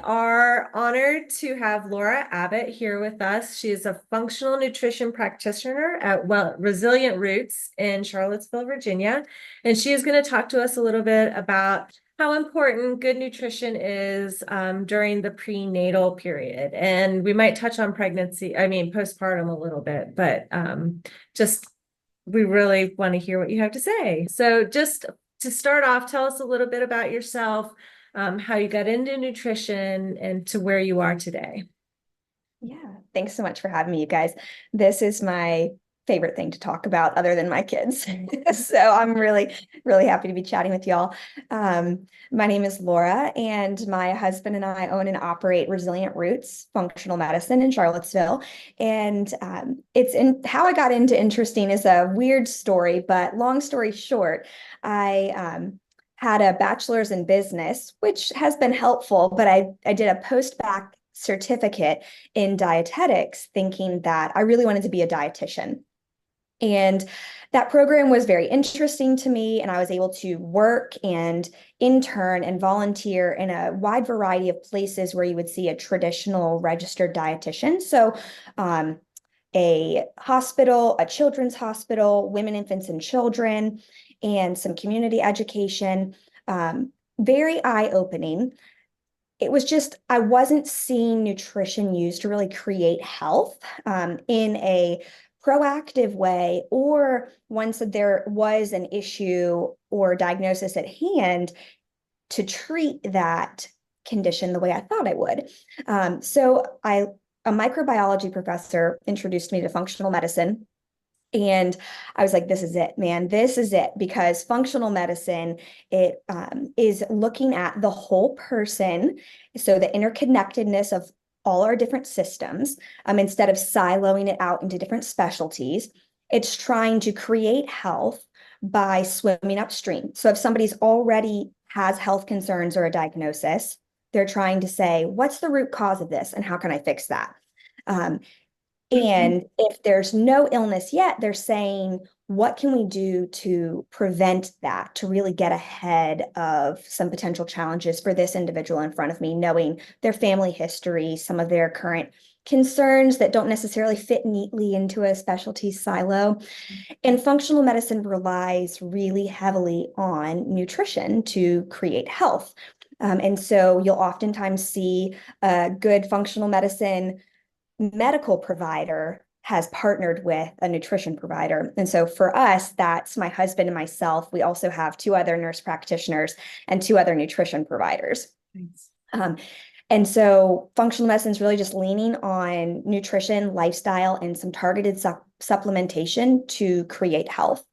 are honored to have Lora Abbot here with us. She is a functional nutrition practitioner at Resilient Roots in Charlottesville, Virginia. And she is going to talk to us a little bit about how important good nutrition is during the prenatal period. And we might touch on postpartum a little bit, but just we really want to hear what you have to say. So just to start off, tell us a little bit about yourself, how you got into nutrition and to where you are today. Yeah, thanks so much for having me, you guys. This is my favorite thing to talk about other than my kids. So I'm really, really happy to be chatting with y'all. My name is Laura, and my husband and I own and operate Resilient Roots Functional Medicine in Charlottesville. And how I got into interesting is a weird story, but long story short, I had a bachelor's in business, which has been helpful, but I did a post-bac certificate in dietetics, thinking that I really wanted to be a dietitian. And that program was very interesting to me, and I was able to work and intern and volunteer in a wide variety of places where you would see a traditional registered dietitian. So a hospital, a children's hospital, women, infants, and children, and some community education. Very eye-opening. It was just, I wasn't seeing nutrition used to really create health in a proactive way, or once there was an issue or diagnosis at hand, to treat that condition the way I thought I would. A microbiology professor introduced me to functional medicine. And I was like, this is it, man. This is it. Because functional medicine, it is looking at the whole person. So the interconnectedness of all our different systems, instead of siloing it out into different specialties, it's trying to create health by swimming upstream. So if somebody's already has health concerns or a diagnosis, they're trying to say, what's the root cause of this and how can I fix that? And if there's no illness yet, they're saying, what can we do to prevent that, to really get ahead of some potential challenges for this individual in front of me, knowing their family history, some of their current concerns that don't necessarily fit neatly into a specialty silo. And functional medicine relies really heavily on nutrition to create health. And so you'll oftentimes see a good functional medicine medical provider has partnered with a nutrition provider. And so for us, that's my husband and myself. We also have 2 other nurse practitioners and 2 other nutrition providers. Thanks. And so functional medicine is really just leaning on nutrition, lifestyle, and some targeted supplementation to create health.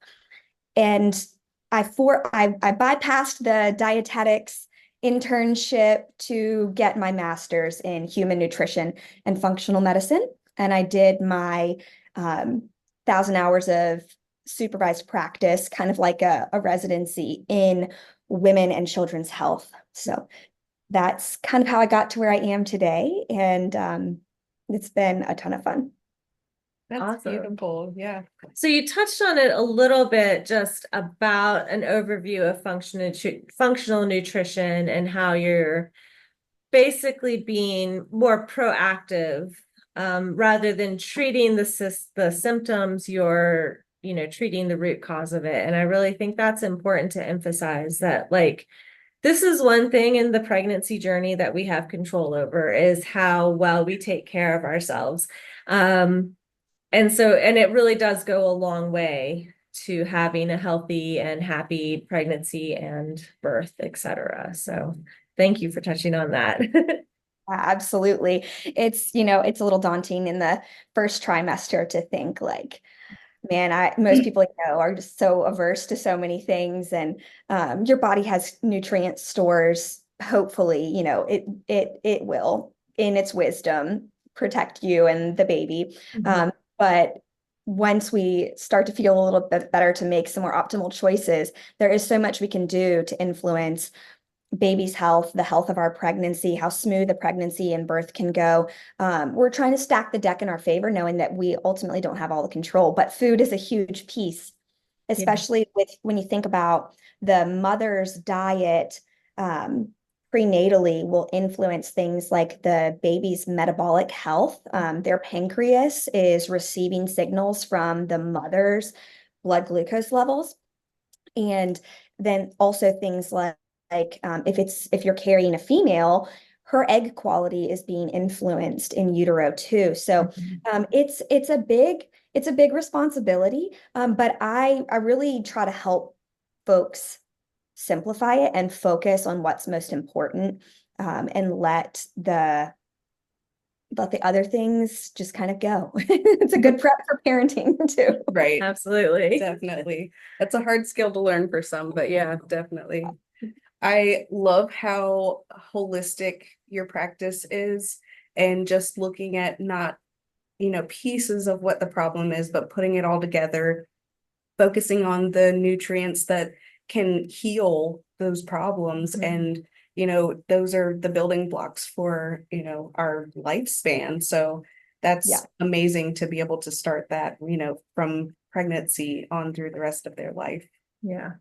And I bypassed the dietetics internship to get my master's in human nutrition and functional medicine. And I did my 1,000 hours of supervised practice, kind of like a residency in women and children's health. So that's kind of how I got to where I am today. And it's been a ton of fun. That's awesome. Beautiful. Yeah. So you touched on it a little bit, just about an overview of functional nutrition and how you're basically being more proactive rather than treating the symptoms. You're, treating the root cause of it. And I really think that's important to emphasize that, like, this is one thing in the pregnancy journey that we have control over, is how well we take care of ourselves. And it really does go a long way to having a healthy and happy pregnancy and birth, etc. So thank you for touching on that. Absolutely. It's a little daunting in the first trimester to think like, man, most people are just so averse to so many things, and your body has nutrient stores. Hopefully, it will, in its wisdom, protect you and the baby. But once we start to feel a little bit better to make some more optimal choices, there is so much we can do to influence baby's health, the health of our pregnancy, how smooth a pregnancy and birth can go. We're trying to stack the deck in our favor, knowing that we ultimately don't have all the control, but food is a huge piece, especially when you think about the mother's diet prenatally will influence things like the baby's metabolic health. Their pancreas is receiving signals from the mother's blood glucose levels. And then also things like if you're carrying a female, her egg quality is being influenced in utero too. So it's a big responsibility. But I really try to help folks simplify it and focus on what's most important, and let the other things just kind of go. It's a good prep for parenting too. Right. Absolutely. Definitely. That's a hard skill to learn for some, but yeah, definitely. I love how holistic your practice is, and just looking at not, pieces of what the problem is, but putting it all together, focusing on the nutrients that can heal those problems. And, those are the building blocks for, our lifespan. So that's amazing to be able to start that, from pregnancy on through the rest of their life. Yeah.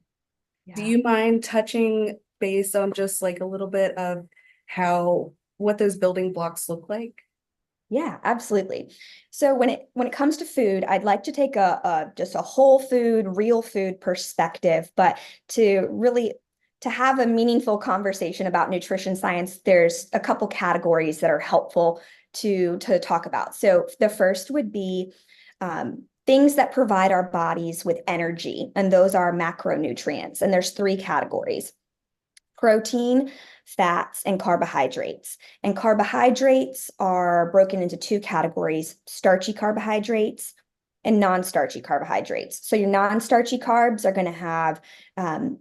Do you mind touching base on just like a little bit of what those building blocks look like? Yeah, absolutely. So when it comes to food, I'd like to take just a whole food, real food perspective, but to have a meaningful conversation about nutrition science, there's a couple categories that are helpful to talk about. So the first would be things that provide our bodies with energy, and those are macronutrients. And there's three categories: protein, fats, and carbohydrates. And carbohydrates are broken into two categories: starchy carbohydrates and non-starchy carbohydrates. So your non-starchy carbs are going to have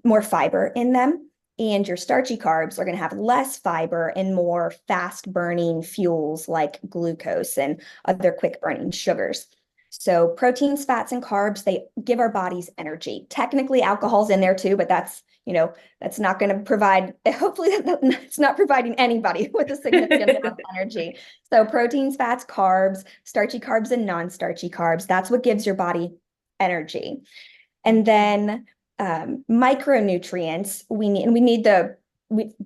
more fiber in them, and your starchy carbs are going to have less fiber and more fast-burning fuels like glucose and other quick-burning sugars. So proteins, fats, and carbs, they give our bodies energy. Technically, alcohol's in there too, but that's not going to provide, hopefully it's not providing anybody with a significant amount of energy. So proteins, fats, carbs, starchy carbs, and non-starchy carbs, that's what gives your body energy. And then micronutrients,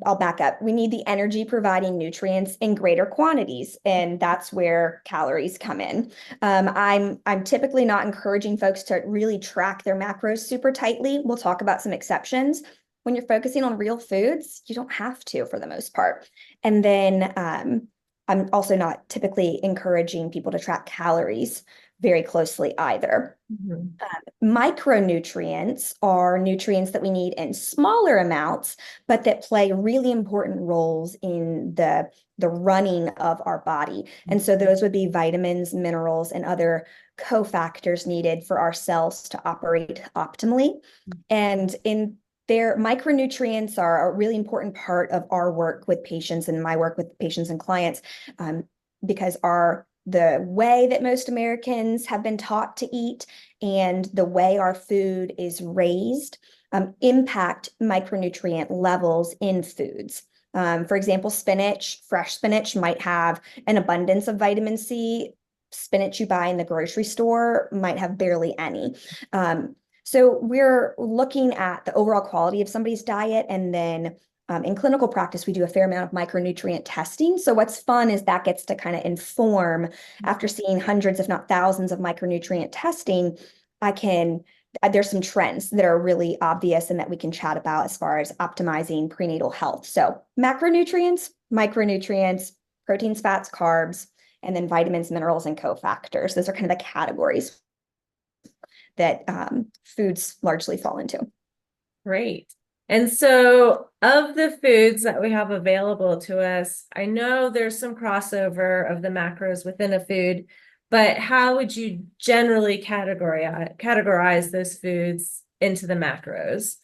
I'll back up. We need the energy providing nutrients in greater quantities, and that's where calories come in. I'm typically not encouraging folks to really track their macros super tightly. We'll talk about some exceptions. When you're focusing on real foods, you don't have to for the most part. And then I'm also not typically encouraging people to track calories very closely either. Micronutrients are nutrients that we need in smaller amounts, but that play really important roles in the running of our body. And so those would be vitamins, minerals, and other cofactors needed for our cells to operate optimally. And their micronutrients are a really important part of our work with patients and my work with patients and clients, because the way that most Americans have been taught to eat and the way our food is raised impact micronutrient levels in foods. For example, fresh spinach might have an abundance of vitamin C. Spinach you buy in the grocery store might have barely any. So we're looking at the overall quality of somebody's diet, and then in clinical practice, we do a fair amount of micronutrient testing. So what's fun is that gets to kind of inform, after seeing hundreds, if not thousands of micronutrient testing, there's some trends that are really obvious and that we can chat about as far as optimizing prenatal health. So macronutrients, micronutrients, proteins, fats, carbs, and then vitamins, minerals, and cofactors. Those are kind of the categories that foods largely fall into. Great. And so of the foods that we have available to us, I know there's some crossover of the macros within a food, but how would you generally categorize those foods into the macros?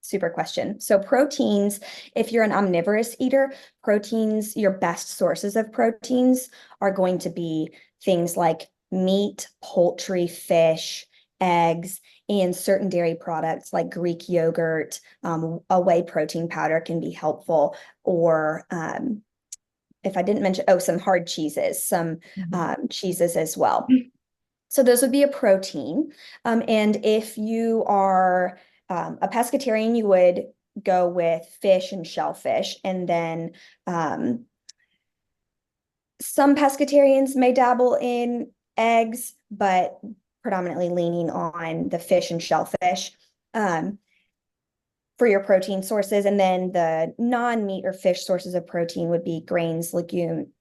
Super question. So proteins, if you're an omnivorous eater, proteins, your best sources of proteins are going to be things like meat, poultry, fish, eggs, and certain dairy products like Greek yogurt. A whey protein powder can be helpful, or if I didn't mention, some hard cheeses, some cheeses as well. So those would be a protein. And if you are a pescatarian, you would go with fish and shellfish. And then some pescatarians may dabble in eggs, but predominantly leaning on the fish and shellfish for your protein sources. And then the non-meat or fish sources of protein would be grains,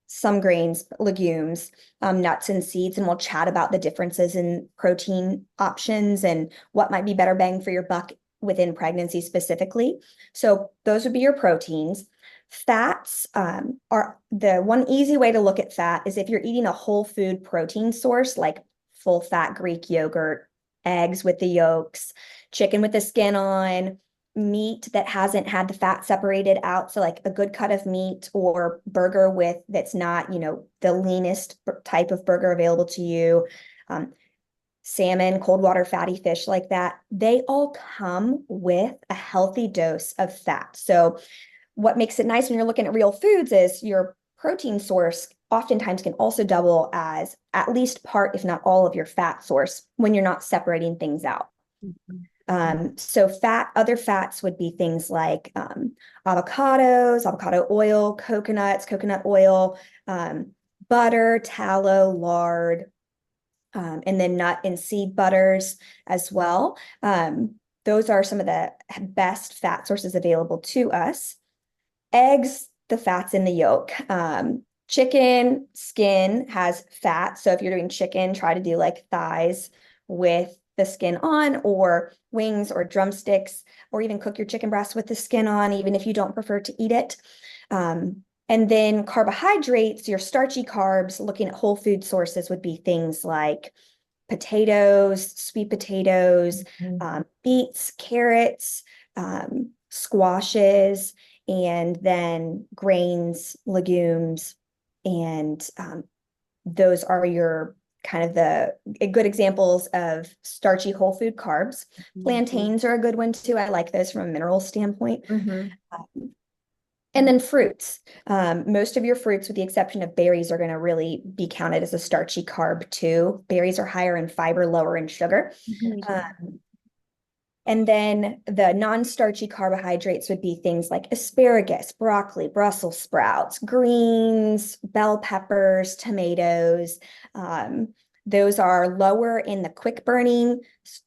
some grains, legumes, nuts and seeds. And we'll chat about the differences in protein options and what might be better bang for your buck within pregnancy specifically. So those would be your proteins. Fats are the one easy way to look at fat is if you're eating a whole food protein source, like full fat Greek yogurt, eggs with the yolks, chicken with the skin on, meat that hasn't had the fat separated out. So like a good cut of meat or burger that's not, the leanest type of burger available to you. Salmon, cold water fatty fish like that, they all come with a healthy dose of fat. So what makes it nice when you're looking at real foods is your protein source oftentimes can also double as at least part, if not all of your fat source when you're not separating things out. So other fats would be things like avocados, avocado oil, coconuts, coconut oil, butter, tallow, lard, and then nut and seed butters as well. Those are some of the best fat sources available to us. Eggs, the fat's in the yolk. Chicken skin has fat. So if you're doing chicken, try to do like thighs with the skin on, or wings or drumsticks, or even cook your chicken breast with the skin on, even if you don't prefer to eat it. And then carbohydrates, your starchy carbs, looking at whole food sources would be things like potatoes, sweet potatoes, beets, carrots, squashes, and then grains, legumes, and those are your kind of the good examples of starchy whole food carbs. Plantains are a good one too. I like those from a mineral standpoint. And then fruits. Most of your fruits, with the exception of berries, are going to really be counted as a starchy carb too. Berries are higher in fiber, lower in sugar. And then the non-starchy carbohydrates would be things like asparagus, broccoli, Brussels sprouts, greens, bell peppers, tomatoes. Those are lower in the quick burning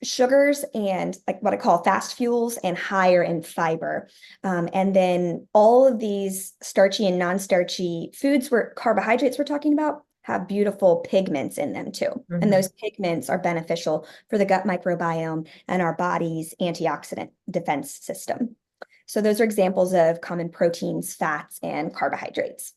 sugars and like what I call fast fuels, and higher in fiber. And then all of these starchy and non-starchy foods, carbohydrates we're talking about, have beautiful pigments in them too. And those pigments are beneficial for the gut microbiome and our body's antioxidant defense system. So those are examples of common proteins, fats, and carbohydrates.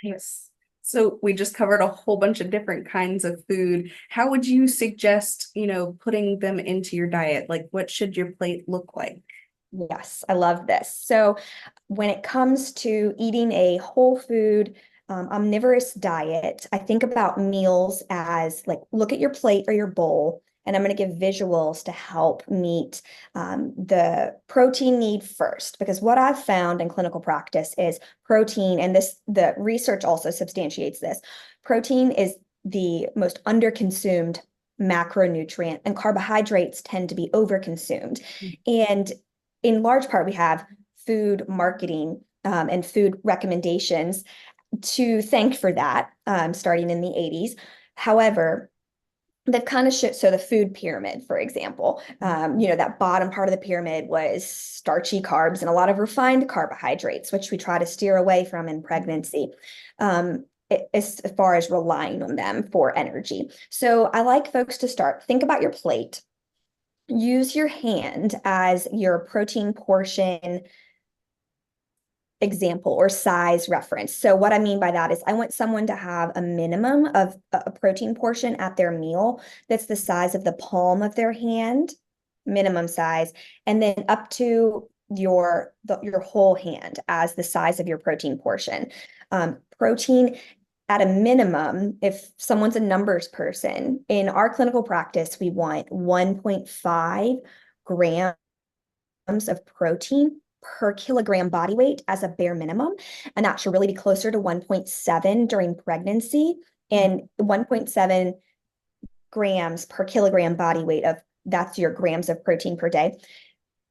Yes. So we just covered a whole bunch of different kinds of food. How would you suggest, putting them into your diet? Like, what should your plate look like? Yes, I love this. So when it comes to eating a whole food, omnivorous diet, I think about meals as like, look at your plate or your bowl, and I'm going to give visuals to help meet the protein need first, because what I've found in clinical practice is protein, and the research also substantiates this, protein is the most underconsumed macronutrient, and carbohydrates tend to be overconsumed. And in large part, we have food marketing and food recommendations to thank for that, starting in the 80s. However, they've kind of so the food pyramid, for example, that bottom part of the pyramid was starchy carbs and a lot of refined carbohydrates, which we try to steer away from in pregnancy, as far as relying on them for energy. So I like folks to think about your plate, use your hand as your protein portion example or size reference. So what I mean by that is I want someone to have a minimum of a protein portion at their meal that's the size of the palm of their hand, minimum size, and then up to your whole hand as the size of your protein portion. Protein at a minimum, if someone's a numbers person, in our clinical practice, we want 1.5 grams of protein per kilogram body weight as a bare minimum. And that should really be closer to 1.7 during pregnancy, and 1.7 grams per kilogram body weight that's your grams of protein per day.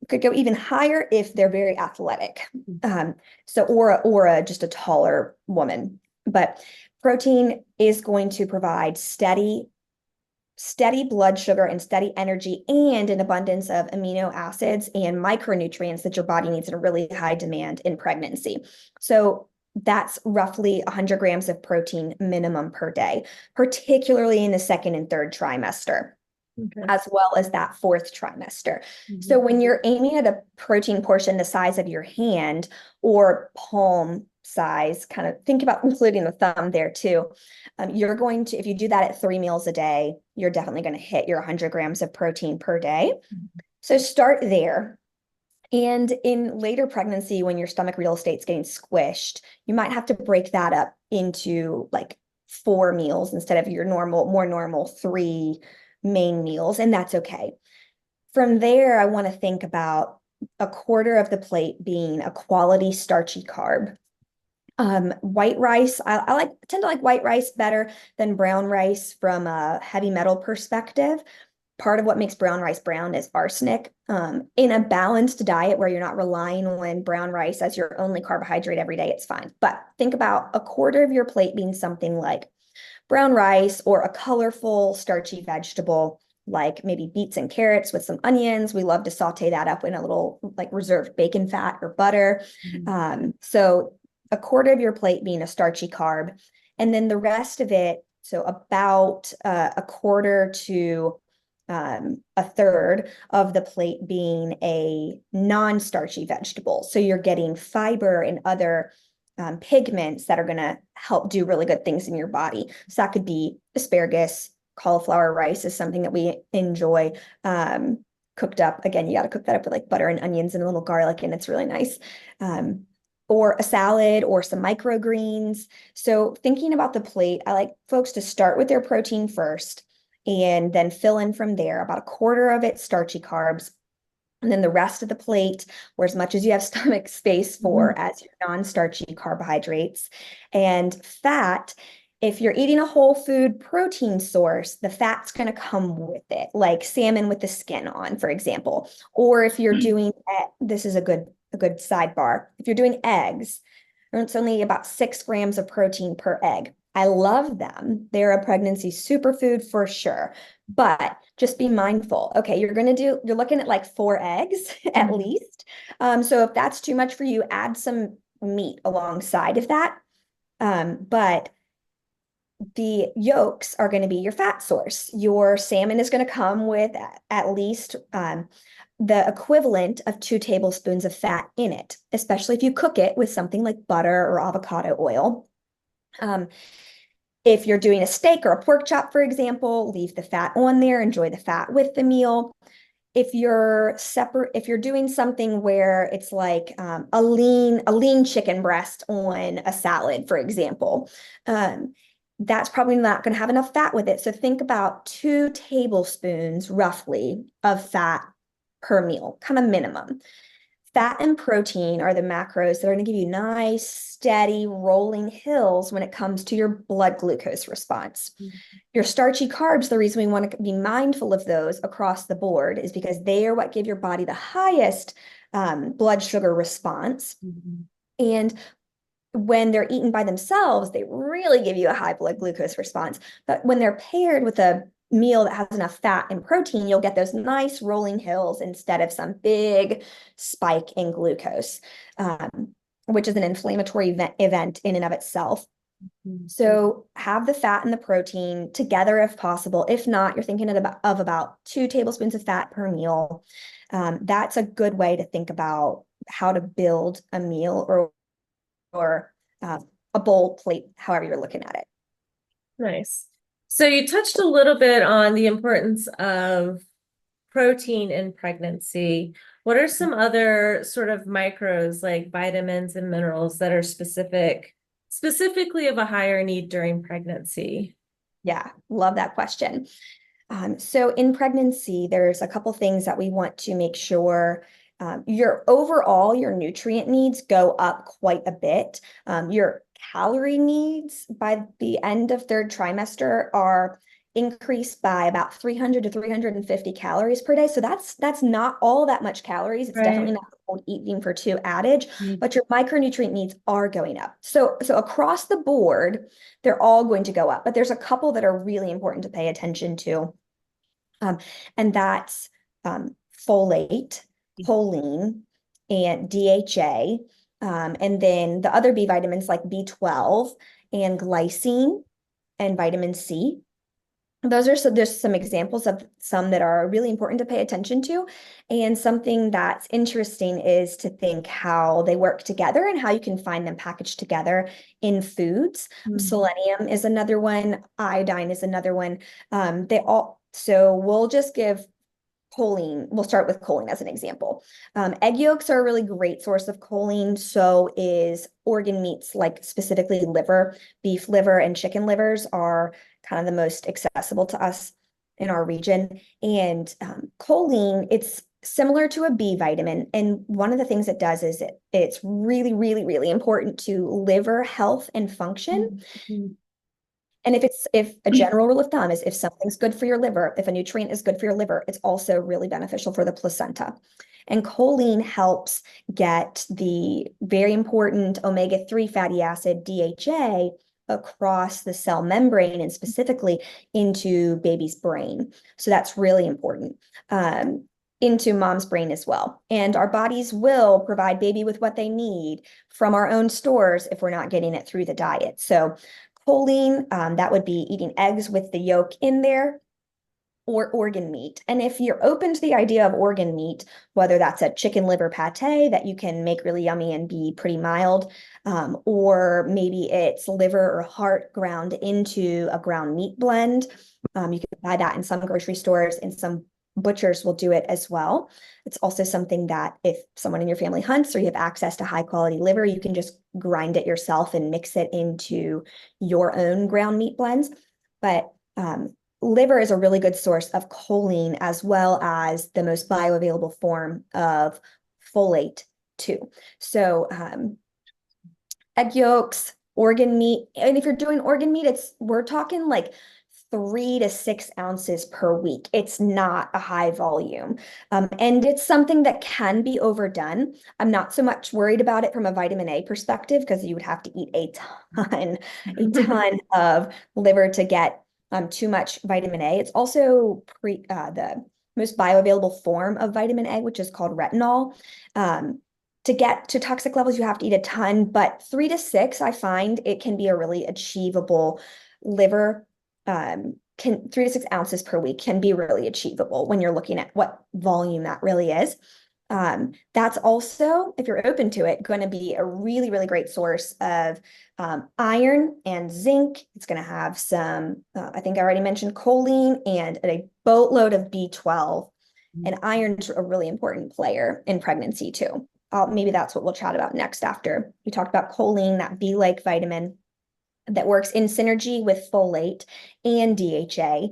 Could go even higher if they're very athletic. Or just a taller woman. But protein is going to provide steady blood sugar and steady energy and an abundance of amino acids and micronutrients that your body needs in a really high demand in pregnancy. So that's roughly 100 grams of protein minimum per day, particularly in the second and third trimester. Okay. As well as that fourth trimester. So when you're aiming at a protein portion the size of your hand or palm size, kind of think about including the thumb there too. You're going to, if you do that at 3 meals a day, you're definitely going to hit your 100 grams of protein per day. So start there. And in later pregnancy, when your stomach real estate's getting squished, you might have to break that up into like 4 meals instead of your more normal 3 main meals, and that's okay. From there, I want to think about a quarter of the plate being a quality starchy carb. White rice, I tend to like white rice better than brown rice from a heavy metal perspective. Part of what makes brown rice brown is arsenic. In a balanced diet where you're not relying on brown rice as your only carbohydrate every day, it's fine. But think about a quarter of your plate being something like brown rice or a colorful starchy vegetable like maybe beets and carrots with some onions. We love to saute that up in a little like reserved bacon fat or butter. So a quarter of your plate being a starchy carb, and then the rest of it, so about a quarter to a third of the plate being a non-starchy vegetable. So you're getting fiber and other pigments that are going to help do really good things in your body. So that could be asparagus, cauliflower rice is something that we enjoy cooked up. Again, you got to cook that up with like butter and onions and a little garlic, and it's really nice. Or a salad or some microgreens. So thinking about the plate, I like folks to start with their protein first and then fill in from there. About a quarter of it starchy carbs, and then the rest of the plate, or as much as you have stomach space for, as your non-starchy carbohydrates. And fat, if you're eating a whole food protein source, the fat's going to come with it, like salmon with the skin on, for example. Or if you're doing, this is a good sidebar. If you're doing eggs, it's only about 6 grams of protein per egg. I love them. They're a pregnancy superfood for sure, but just be mindful. Okay, you're looking at like 4 eggs at least. So if that's too much for you, add some meat alongside of that. But the yolks are going to be your fat source. Your salmon is going to come with at least the equivalent of 2 tablespoons of fat in it, especially if you cook it with something like butter or avocado oil. If you're doing a steak or a pork chop, for example, leave the fat on there, enjoy the fat with the meal. If you're doing something where it's like a lean chicken breast on a salad, for example, that's probably not going to have enough fat with it. So think about 2 tablespoons roughly of fat per meal, kind of minimum. Fat and protein are the macros that are going to give you nice, steady, rolling hills when it comes to your blood glucose response. Your starchy carbs, the reason we want to be mindful of those across the board is because they are what give your body the highest blood sugar response. And when they're eaten by themselves, they really give you a high blood glucose response. But when they're paired with a meal that has enough fat and protein, you'll get those nice rolling hills instead of some big spike in glucose, which is an inflammatory event in and of itself. So have the fat and the protein together if possible. If not, you're thinking of about 2 tablespoons of fat per meal. That's a good way to think about how to build a meal or a bowl plate, however you're looking at it. Nice. So you touched a little bit on the importance of protein in pregnancy. What are some other sort of macros like vitamins and minerals that are specifically of a higher need during pregnancy? Yeah, love that question. So in pregnancy, there's a couple things that we want to make sure your nutrient needs go up quite a bit. Your calorie needs by the end of 3rd trimester are increase by about 300 to 350 calories per day. So that's not all that much calories. It's definitely not the old eating for two adage, but your micronutrient needs are going up. So across the board, they're all going to go up, but there's a couple that are really important to pay attention to. And that's folate, choline, and DHA. And then the other B vitamins like B12 and glycine and vitamin C. Those are there's some examples of some that are really important to pay attention to. And something that's interesting is to think how they work together and how you can find them packaged together in foods. Selenium is another one. Iodine is another one. So we'll just give choline. We'll start with choline as an example. Egg yolks are a really great source of choline. So is organ meats, like specifically liver. Beef liver and chicken livers are kind of the most accessible to us in our region. And choline, it's similar to a B vitamin. And one of the things it does is it's really, really, really important to liver health and function. And if a general rule of thumb is if something's good for your liver, if a nutrient is good for your liver, it's also really beneficial for the placenta. And choline helps get the very important omega-3 fatty acid, DHA, across the cell membrane and specifically into baby's brain. So that's really important. Into mom's brain as well. And our bodies will provide baby with what they need from our own stores if we're not getting it through the diet. So choline, that would be eating eggs with the yolk in there, or organ meat. And if you're open to the idea of organ meat, whether that's a chicken liver pate that you can make really yummy and be pretty mild, or maybe it's liver or heart ground into a ground meat blend. You can buy that in some grocery stores, and some butchers will do it as well. It's also something that if someone in your family hunts or you have access to high quality liver, you can just grind it yourself and mix it into your own ground meat blends. But liver is a really good source of choline, as well as the most bioavailable form of folate too. So egg yolks, organ meat, and if you're doing organ meat, we're talking like 3 to 6 ounces per week. It's not a high volume. And it's something that can be overdone. I'm not so much worried about it from a vitamin A perspective, because you would have to eat a ton of liver to get too much vitamin A. It's also the most bioavailable form of vitamin A, which is called retinol. To get to toxic levels, you have to eat a ton, but 3 to 6, I find it can be a really achievable liver. 3 to 6 ounces per week can be really achievable when you're looking at what volume that really is. That's also, if you're open to it, going to be a really, really great source of iron and zinc. It's going to have some, I think I already mentioned choline, and a boatload of B12. And iron's a really important player in pregnancy too. Maybe that's what we'll chat about next after we talked about choline, that B-like vitamin that works in synergy with folate and DHA.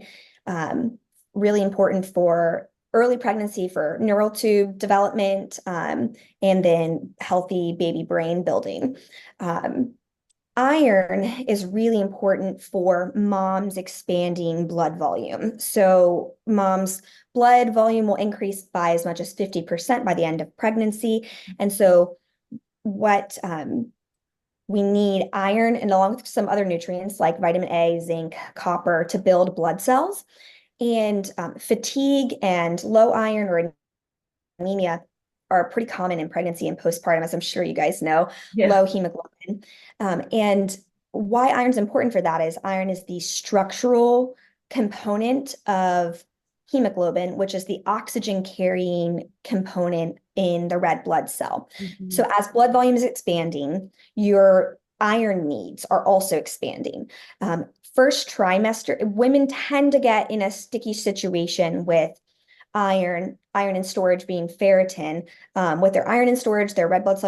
Really important for early pregnancy, for neural tube development, and then healthy baby brain building. Iron is really important for mom's expanding blood volume. So mom's blood volume will increase by as much as 50% by the end of pregnancy. And so what we need iron, and along with some other nutrients like vitamin A, zinc, copper, to build blood cells. And fatigue and low iron or anemia are pretty common in pregnancy and postpartum, as I'm sure you guys know. Low hemoglobin. And why iron's important for that is iron is the structural component of hemoglobin, which is the oxygen carrying component in the red blood cell. So as blood volume is expanding, your iron needs are also expanding. First trimester, women tend to get in a sticky situation with iron in storage being ferritin. With their iron in storage, their red blood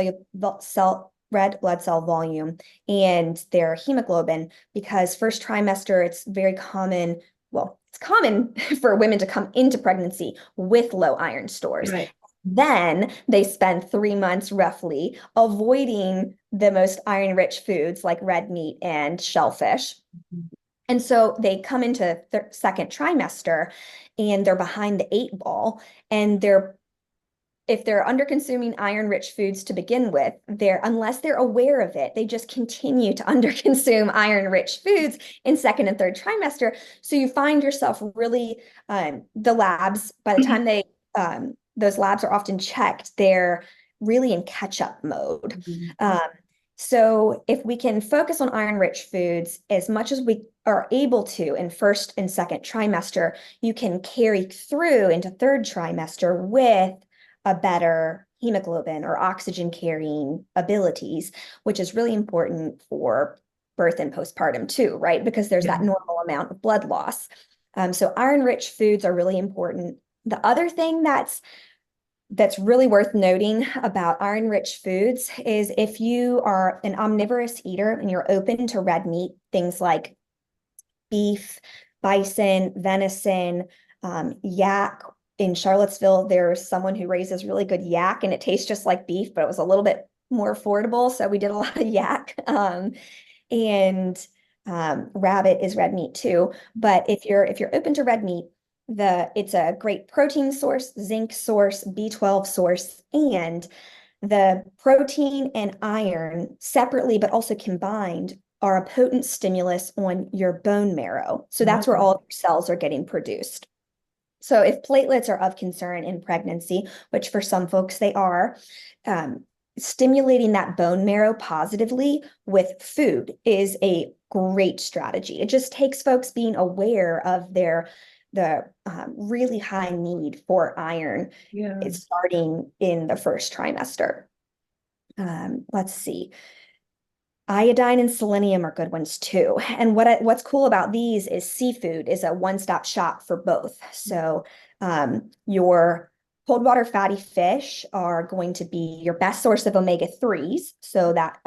cell volume, and their hemoglobin, because first trimester, it's very common. Well, it's common for women to come into pregnancy with low iron stores. Right. Then they spend 3 months roughly avoiding the most iron-rich foods like red meat and shellfish. And so they come into second trimester and they're behind the 8 ball, and if they're under consuming iron rich foods to begin with, unless they're aware of it, they just continue to under consume iron rich foods in second and third trimester. So you find yourself really, the labs, by the time those labs are often checked, they're really in catch up mode. So if we can focus on iron rich foods as much as we are able to in first and second trimester, you can carry through into third trimester with a better hemoglobin or oxygen carrying abilities, which is really important for birth and postpartum too, right? Because there's that normal amount of blood loss. So iron rich foods are really important. The other thing that's really worth noting about iron rich foods is if you are an omnivorous eater and you're open to red meat, things like beef, bison, venison, yak. In Charlottesville, there's someone who raises really good yak, and it tastes just like beef, but it was a little bit more affordable. So we did a lot of yak. And rabbit is red meat too. But if you're open to red meat, it's a great protein source, zinc source, B12 source, and the protein and iron separately, but also combined, are a potent stimulus on your bone marrow. So that's where all of your cells are getting produced. So if platelets are of concern in pregnancy, which for some folks they are, stimulating that bone marrow positively with food is a great strategy. It just takes folks being aware of the really high need for iron. It's starting in the first trimester. Let's see. Iodine and selenium are good ones too. And what's cool about these is seafood is a one-stop shop for both. So your cold water fatty fish are going to be your best source of omega-3s. So that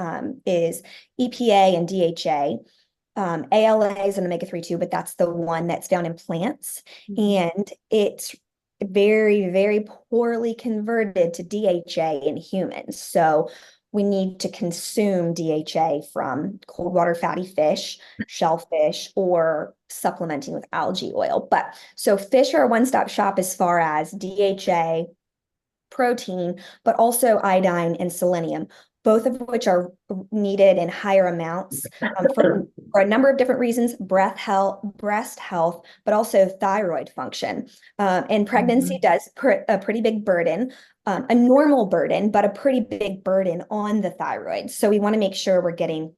is EPA and DHA. ALA is an omega-3 too, but that's the one that's found in plants. And it's very, very poorly converted to DHA in humans. So we need to consume DHA from cold water fatty fish, shellfish, or supplementing with algae oil. But so fish are a one-stop shop as far as DHA, protein, but also iodine and selenium, both of which are needed in higher amounts for a number of different reasons: breast health, but also thyroid function. And pregnancy does put a pretty big burden, a normal burden, but a pretty big burden on the thyroid. So we want to make sure we're getting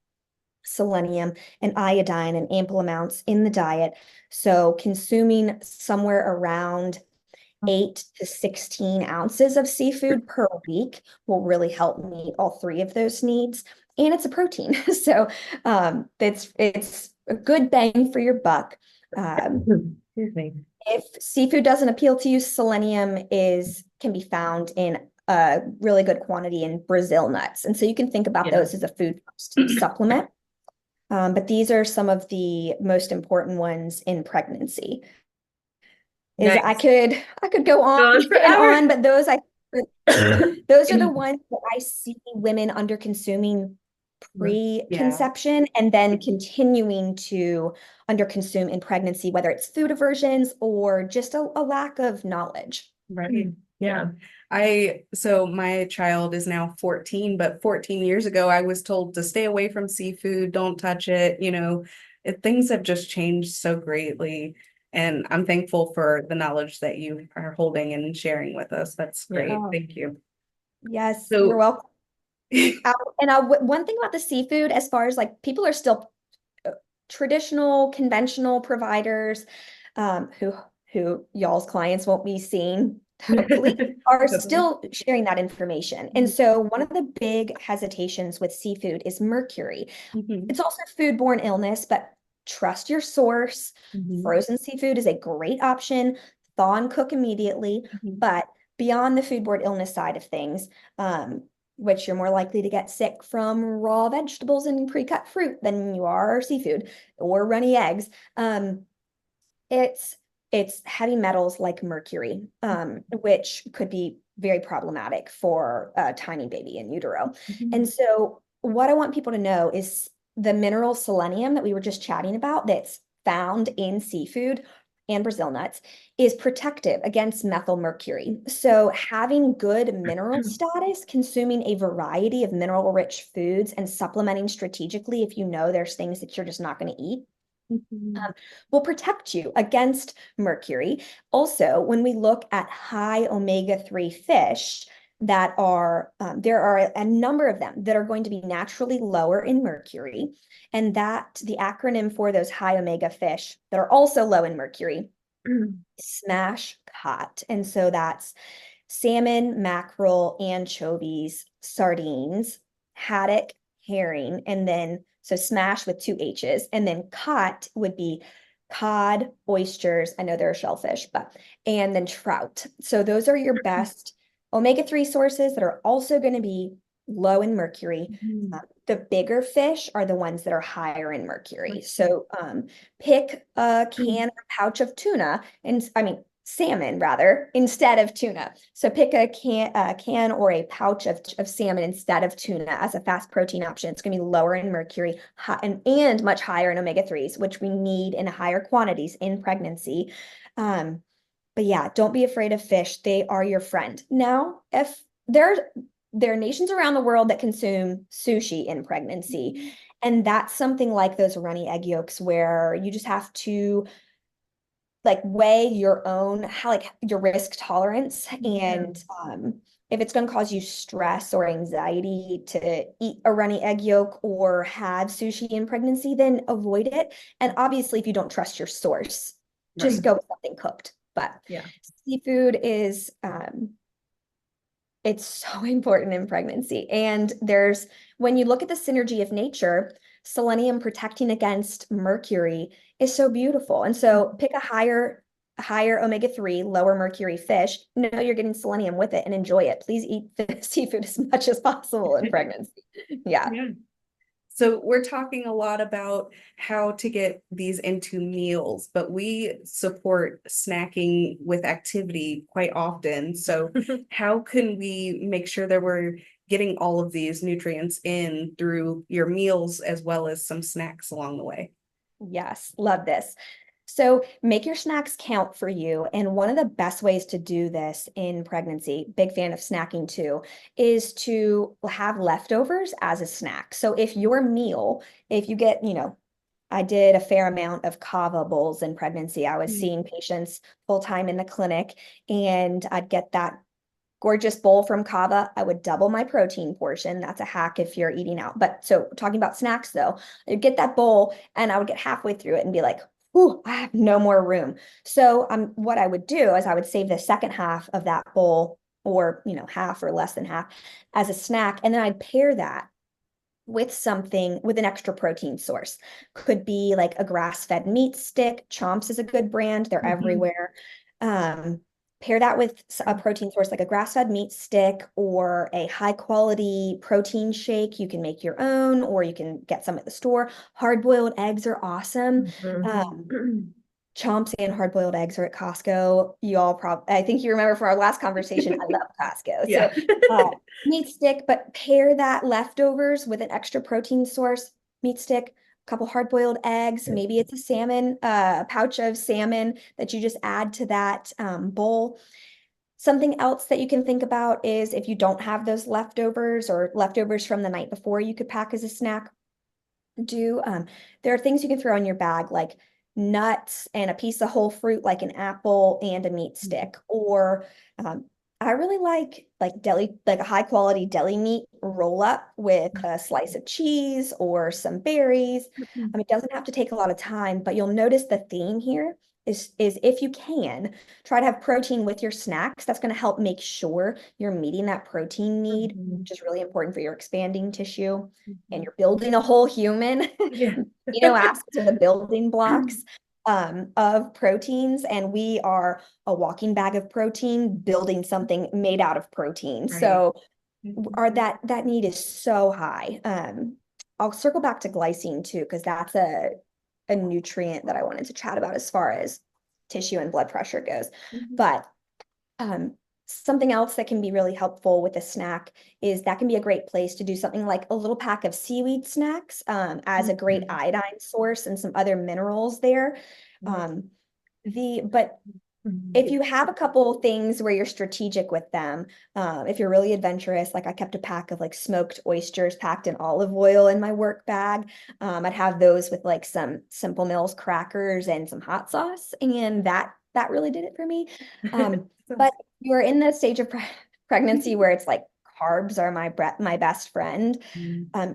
selenium and iodine in ample amounts in the diet. So consuming somewhere around 8 to 16 ounces of seafood per week will really help meet all three of those needs. And it's a protein. So it's a good bang for your buck. Excuse me. If seafood doesn't appeal to you, selenium can be found in a really good quantity in Brazil nuts. And so you can think about those as a food supplement. But these are some of the most important ones in pregnancy. Nice. I could go on and on, but those are the ones that I see women under consuming pre-conception and then continuing to under consume in pregnancy, whether it's food aversions or just a lack of knowledge. Right. Yeah. So my child is now 14, but 14 years ago, I was told to stay away from seafood, don't touch it. Things have just changed so greatly. And I'm thankful for the knowledge that you are holding and sharing with us. That's great. Yeah. Thank you. Yes, you're welcome. One thing about the seafood, as far as like people are still traditional, conventional providers, who y'all's clients won't be seeing, hopefully, are still sharing that information. And so one of the big hesitations with seafood is mercury. It's also foodborne illness, but trust your source. Frozen seafood is a great option. Thaw and cook immediately. But beyond the foodborne illness side of things, which you're more likely to get sick from raw vegetables and pre-cut fruit than you are seafood or runny eggs, it's heavy metals like mercury, which could be very problematic for a tiny baby in utero. And so what I want people to know is the mineral selenium that we were just chatting about that's found in seafood and Brazil nuts is protective against methylmercury. So having good mineral status, consuming a variety of mineral-rich foods and supplementing strategically if you know there's things that you're just not going to eat, will protect you against mercury. Also, when we look at high omega-3 fish, that are, there are a number of them that are going to be naturally lower in mercury. And that the acronym for those high omega fish that are also low in mercury, SMASH COT. And so that's salmon, mackerel, anchovies, sardines, haddock, herring, and then, so SMASH with 2 H's, and then COT would be cod, oysters, I know there are shellfish, and then trout. So those are your best omega-3 sources that are also going to be low in mercury. The bigger fish are the ones that are higher in mercury. So pick a can or pouch of tuna, and I mean salmon rather, instead of tuna. So pick a can or a pouch of salmon instead of tuna as a fast protein option. It's going to be lower in mercury and much higher in omega-3s, which we need in higher quantities in pregnancy. But yeah, don't be afraid of fish. They are your friend. Now, if there are nations around the world that consume sushi in pregnancy, and that's something like those runny egg yolks where you just have to like weigh your own, your risk tolerance. And if it's going to cause you stress or anxiety to eat a runny egg yolk or have sushi in pregnancy, then avoid it. And obviously, if you don't trust your source, just go with something cooked. But seafood is, it's so important in pregnancy. And when you look at the synergy of nature, selenium protecting against mercury is so beautiful. And so pick a higher omega-3, lower mercury fish. Know you're getting selenium with it and enjoy it. Please eat seafood as much as possible in pregnancy. Yeah. So we're talking a lot about how to get these into meals, but we support snacking with activity quite often. So how can we make sure that we're getting all of these nutrients in through your meals as well as some snacks along the way? Yes, love this. So make your snacks count for you. And one of the best ways to do this in pregnancy, big fan of snacking too, is to have leftovers as a snack. So if you get, I did a fair amount of kava bowls in pregnancy. I was seeing patients full time in the clinic, and I'd get that gorgeous bowl from Kava. I would double my protein portion. That's a hack if you're eating out. But so talking about snacks though, I'd get that bowl and I would get halfway through it and be like, ooh, I have no more room. So what I would do is I would save the second half of that bowl, or half or less than half, as a snack. And then I'd pair that with an extra protein source. Could be like a grass-fed meat stick. Chomps is a good brand. They're everywhere. Pair that with a protein source like a grass-fed meat stick or a high-quality protein shake. You can make your own, or you can get some at the store. Hard-boiled eggs are awesome. Chomps and hard-boiled eggs are at Costco. I think you remember from our last conversation, I love Costco. Yeah. So meat stick, but pair that leftovers with an extra protein source, meat stick, couple hard-boiled eggs, maybe it's a pouch of salmon that you just add to that bowl. Something else that you can think about is if you don't have those leftovers or leftovers from the night before you could pack as a snack, there are things you can throw in your bag like nuts and a piece of whole fruit like an apple and a meat stick, or I really like a high quality deli meat roll up with a slice of cheese or some berries. It doesn't have to take a lot of time, but you'll notice the theme here is if you can, try to have protein with your snacks. That's going to help make sure you're meeting that protein need, which is really important for your expanding tissue, and you're building a whole human. Amino acids are the building blocks of proteins, and we are a walking bag of protein building something made out of protein. So that need is so high. I'll circle back to glycine too, because that's a nutrient that I wanted to chat about as far as tissue and blood pressure goes. But Something else that can be really helpful with a snack is that can be a great place to do something like a little pack of seaweed snacks as a great iodine source and some other minerals there. But if you have a couple things where you're strategic with them, if you're really adventurous, like I kept a pack of like smoked oysters packed in olive oil in my work bag. I'd have those with like some Simple Mills crackers and some hot sauce, and that really did it for me. But you're in the stage of pregnancy where it's like carbs are my best friend.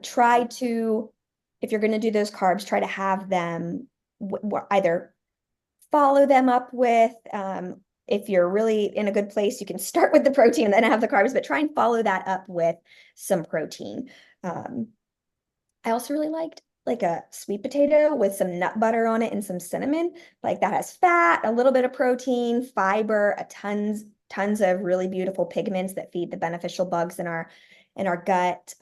Try to, if you're going to do those carbs, try to have them either follow them up with, if you're really in a good place, you can start with the protein and then have the carbs, but try and follow that up with some protein. I also really liked like a sweet potato with some nut butter on it and some cinnamon. Like that has fat, a little bit of protein, fiber, tons of really beautiful pigments that feed the beneficial bugs in our gut.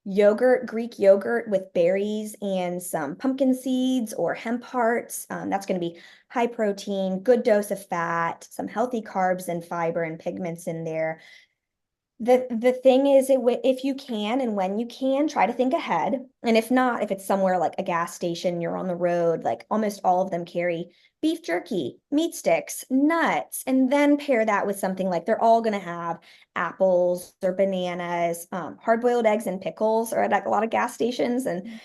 Yogurt, Greek yogurt with berries and some pumpkin seeds or hemp hearts. That's going to be high protein, good dose of fat, some healthy carbs and fiber and pigments in there. The thing is, if you can and when you can, try to think ahead. And if not, if it's somewhere like a gas station, you're on the road, like almost all of them carry beef jerky, meat sticks, nuts, and then pair that with something like they're all going to have apples or bananas, hard-boiled eggs and pickles are at a lot of gas stations. And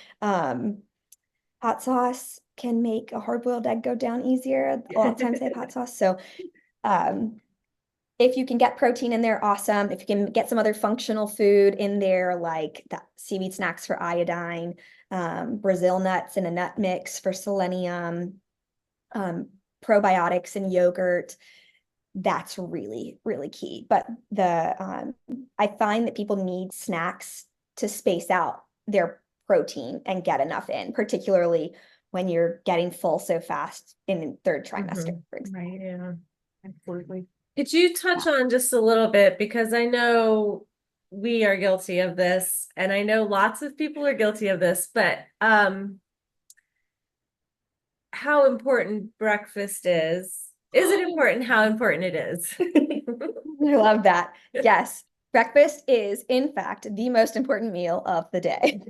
hot sauce can make a hard-boiled egg go down easier. A lot of times they have hot sauce. So if you can get protein in there, awesome. If you can get some other functional food in there, like the seaweed snacks for iodine, Brazil nuts in a nut mix for selenium, probiotics in yogurt, that's really, really key. But I find that people need snacks to space out their protein and get enough in, particularly when you're getting full so fast in third trimester, for example. Right, yeah. Absolutely. Could you touch on just a little bit, because I know we are guilty of this, and I know lots of people are guilty of this, but how important breakfast is. Is it important? How important it is? I love that. Yes. Breakfast is, in fact, the most important meal of the day.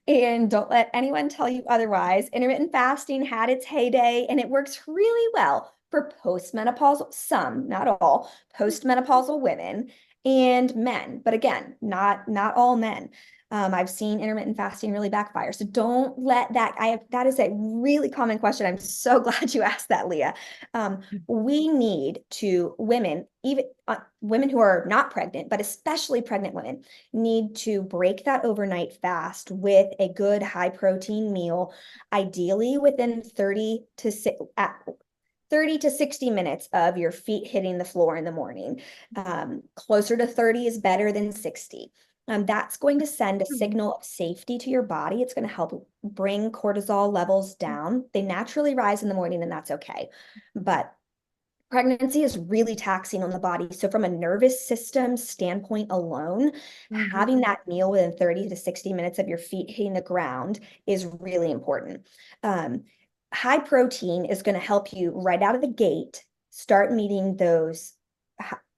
And don't let anyone tell you otherwise. Intermittent fasting had its heyday, and it works really well for postmenopausal, some, not all, postmenopausal women and men. But again, not all men. I've seen intermittent fasting really backfire. So don't let that, that is a really common question. I'm so glad you asked that, Leah. We need to, women, even women who are not pregnant, but especially pregnant women, need to break that overnight fast with a good high protein meal, ideally within 30 to 60 minutes of your feet hitting the floor in the morning. Closer to 30 is better than 60. That's going to send a signal of safety to your body. It's going to help bring cortisol levels down. They naturally rise in the morning, and that's okay. But pregnancy is really taxing on the body. So from a nervous system standpoint alone, having that meal within 30 to 60 minutes of your feet hitting the ground is really important. High protein is going to help you right out of the gate start meeting those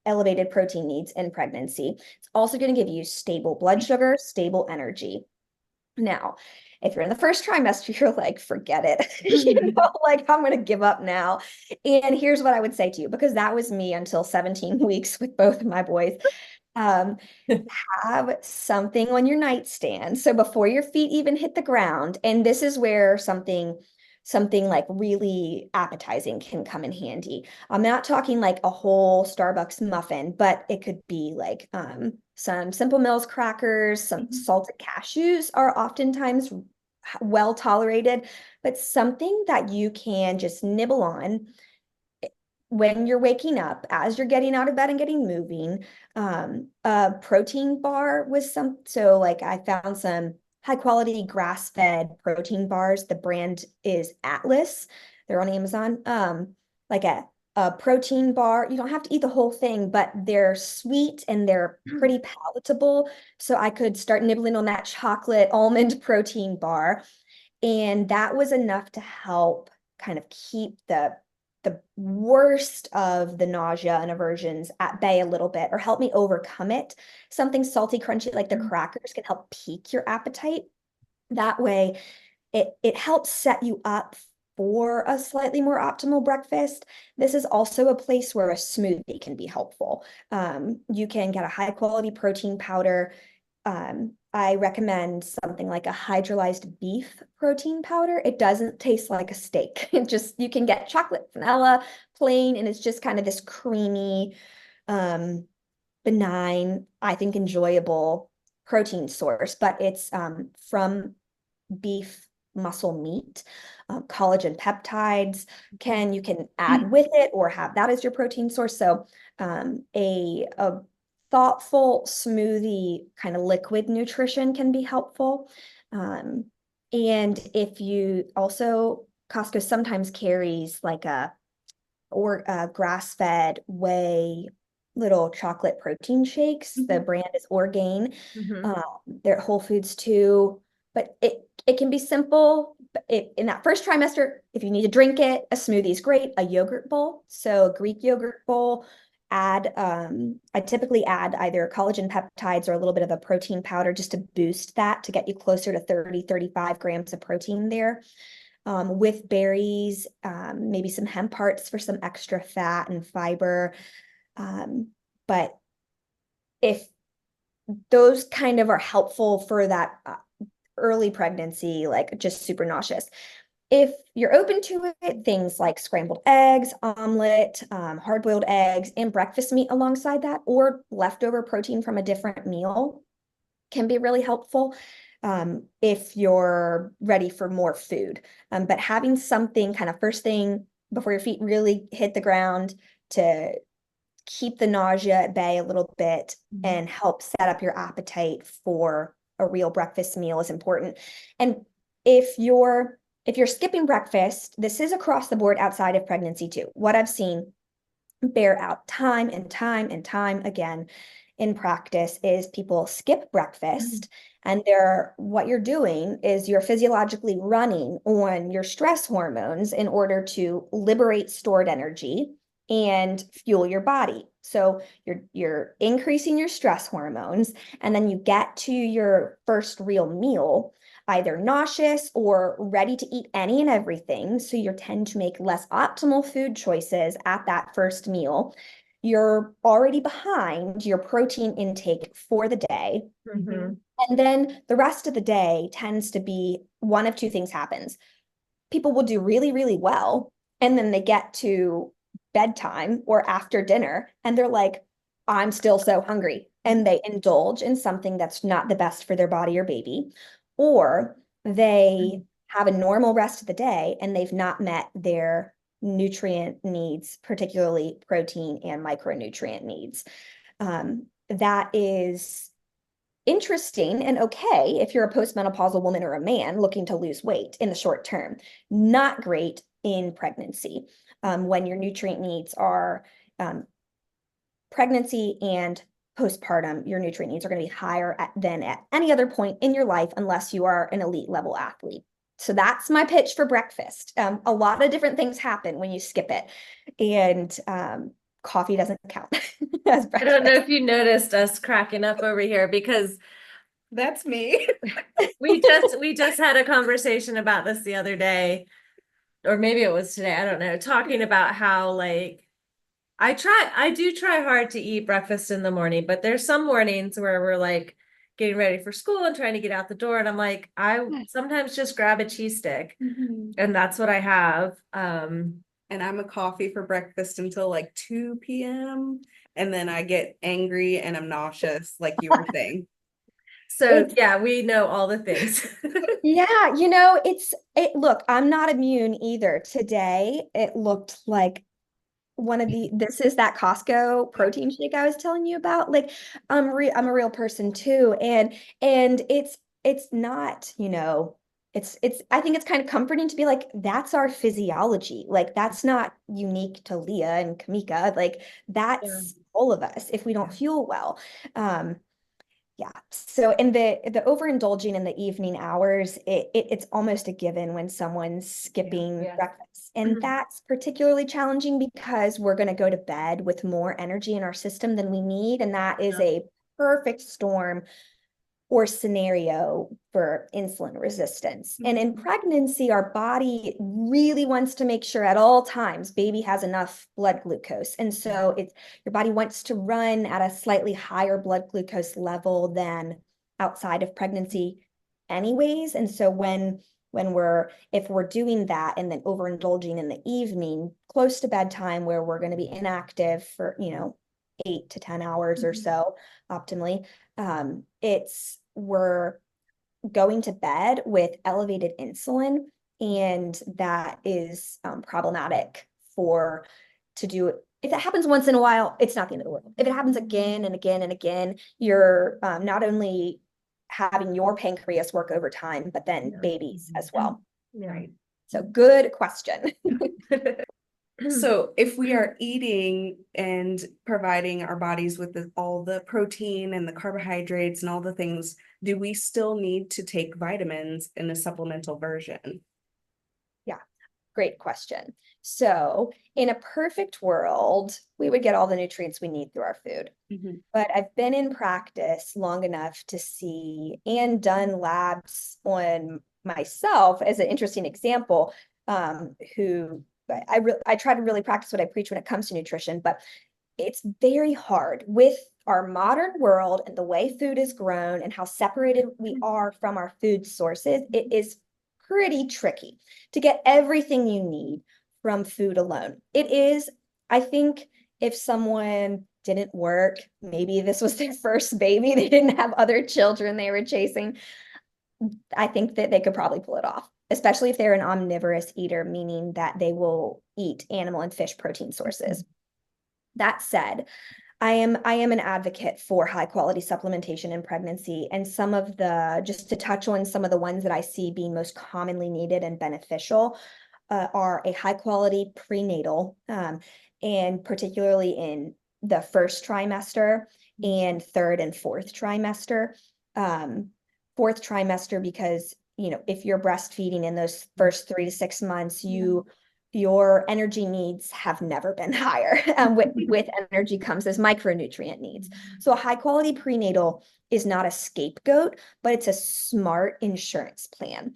elevated protein needs in pregnancy. It's also going to give you stable blood sugar, stable energy. Now, if you're in the first trimester, you're like, forget it. Like I'm going to give up now. And here's what I would say to you, because that was me until 17 weeks with both of my boys. Have something on your nightstand. So before your feet even hit the ground, and this is where something like really appetizing can come in handy. I'm not talking like a whole Starbucks muffin, but it could be like some Simple Mills crackers, some salted cashews are oftentimes well tolerated, but something that you can just nibble on when you're waking up, as you're getting out of bed and getting moving. A protein bar was so like I found some high quality grass-fed protein bars. The brand is Atlas. They're on Amazon. Like a protein bar. You don't have to eat the whole thing, but they're sweet and they're pretty palatable. So I could start nibbling on that chocolate almond protein bar. And that was enough to help kind of keep the the worst of the nausea and aversions at bay a little bit, or help me overcome it. Something salty, crunchy like the crackers can help pique your appetite. That way, it helps set you up for a slightly more optimal breakfast. This is also a place where a smoothie can be helpful. You can get a high quality protein powder. I recommend something like a hydrolyzed beef protein powder. It doesn't taste like a steak. It just, you can get chocolate, vanilla, plain, and it's just kind of this creamy, benign, I think enjoyable protein source, but it's from beef muscle meat. Collagen peptides you can add with it or have that as your protein source. So a thoughtful smoothie kind of liquid nutrition can be helpful. And if you also, Costco sometimes carries like a grass-fed whey little chocolate protein shakes. The brand is Orgain. They're at Whole Foods too, but it can be simple. In that first trimester, if you need to drink it, a smoothie is great. A yogurt bowl, so a Greek yogurt bowl. I typically add either collagen peptides or a little bit of a protein powder just to boost that, to get you closer to 30-35 grams of protein there. With berries, maybe some hemp hearts for some extra fat and fiber. But if those kind of are helpful for that early pregnancy, like just super nauseous. If you're open to it, things like scrambled eggs, omelet, hard-boiled eggs, and breakfast meat alongside that, or leftover protein from a different meal can be really helpful if you're ready for more food. But having something kind of first thing before your feet really hit the ground to keep the nausea at bay a little bit and help set up your appetite for a real breakfast meal is important. And if you're skipping breakfast, this is across the board outside of pregnancy too. What I've seen bear out time and time and time again in practice is people skip breakfast and what you're doing is you're physiologically running on your stress hormones in order to liberate stored energy and fuel your body. So you're increasing your stress hormones, and then you get to your first real meal either nauseous or ready to eat any and everything. So you tend to make less optimal food choices at that first meal. You're already behind your protein intake for the day. And then the rest of the day tends to be one of two things happens. People will do really, really well, and then they get to bedtime or after dinner and they're like, I'm still so hungry, and they indulge in something that's not the best for their body or baby, or they have a normal rest of the day and they've not met their nutrient needs, particularly protein and micronutrient needs. That is interesting and okay if you're a postmenopausal woman or a man looking to lose weight in the short term. Not great in pregnancy, when your nutrient needs are pregnancy and postpartum, your nutrient needs are going to be higher than at any other point in your life unless you are an elite level athlete. So that's my pitch for breakfast. A lot of different things happen when you skip it, and coffee doesn't count as breakfast. I don't know if you noticed us cracking up over here because that's me. we just had a conversation about this the other day, or maybe it was today, I don't know, talking about how like I do try hard to eat breakfast in the morning, but there's some mornings where we're like getting ready for school and trying to get out the door, and I'm like, I sometimes just grab a cheese stick and that's what I have. And I'm a coffee for breakfast until like 2 p.m. And then I get angry and I'm nauseous, like you were saying. So yeah, we know all the things. Yeah, look, I'm not immune either. Today, it looked like this is that Costco protein shake I was telling you about. Like, I'm a real person too. And it's not, I think it's kind of comforting to be like, that's our physiology. Like, that's not unique to Leah and Kamika. Like, that's all of us if we don't fuel well. Yeah. So in the overindulging in the evening hours, it's almost a given when someone's skipping Yeah. breakfast. And that's particularly challenging because we're going to go to bed with more energy in our system than we need. And that is a perfect storm or scenario for insulin resistance. And in pregnancy, our body really wants to make sure at all times baby has enough blood glucose. And so your body wants to run at a slightly higher blood glucose level than outside of pregnancy anyways. And so if we're doing that and then overindulging in the evening, close to bedtime where we're going to be inactive for, 8 to 10 hours or so optimally, we're going to bed with elevated insulin, and that is problematic to do. If that happens once in a while, it's not the end of the world. If it happens again and again and again, you're not only having your pancreas work overtime, but then babies as well. Right. So good question. So if we are eating and providing our bodies with all the protein and the carbohydrates and all the things, do we still need to take vitamins in a supplemental version? Yeah, great question. So in a perfect world, we would get all the nutrients we need through our food. But I've been in practice long enough to see and done labs on myself as an interesting example, who I try to really practice what I preach when it comes to nutrition, but it's very hard with our modern world and the way food is grown and how separated we are from our food sources. It is pretty tricky to get everything you need from food alone. It is, I think, if someone didn't work, maybe this was their first baby, they didn't have other children they were chasing, I think that they could probably pull it off, especially if they're an omnivorous eater, meaning that they will eat animal and fish protein sources. That said, I am an advocate for high quality supplementation in pregnancy, and just to touch on some of the ones that I see being most commonly needed and beneficial are a high quality prenatal, and particularly in the first trimester and third and fourth trimester. Fourth trimester because, if you're breastfeeding in those first 3 to 6 months, your energy needs have never been higher. With energy comes those micronutrient needs. So a high quality prenatal is not a scapegoat, but it's a smart insurance plan.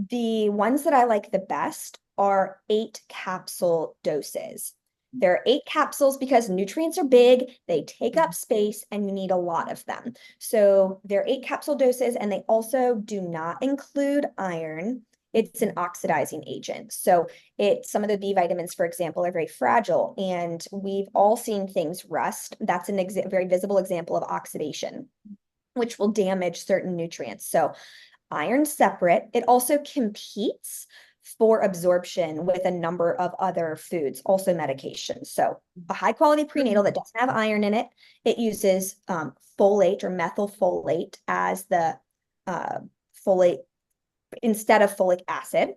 The ones that I like the best are 8 capsule doses. There are 8 capsules because nutrients are big, they take up space, and you need a lot of them. So they're 8 capsule doses, and they also do not include iron. It's an oxidizing agent. So some of the B vitamins, for example, are very fragile, and we've all seen things rust. That's a very visible example of oxidation, which will damage certain nutrients. So iron separate. It also competes for absorption with a number of other foods, also medications. So a high quality prenatal that doesn't have iron in it, it uses folate or methylfolate as the folate instead of folic acid.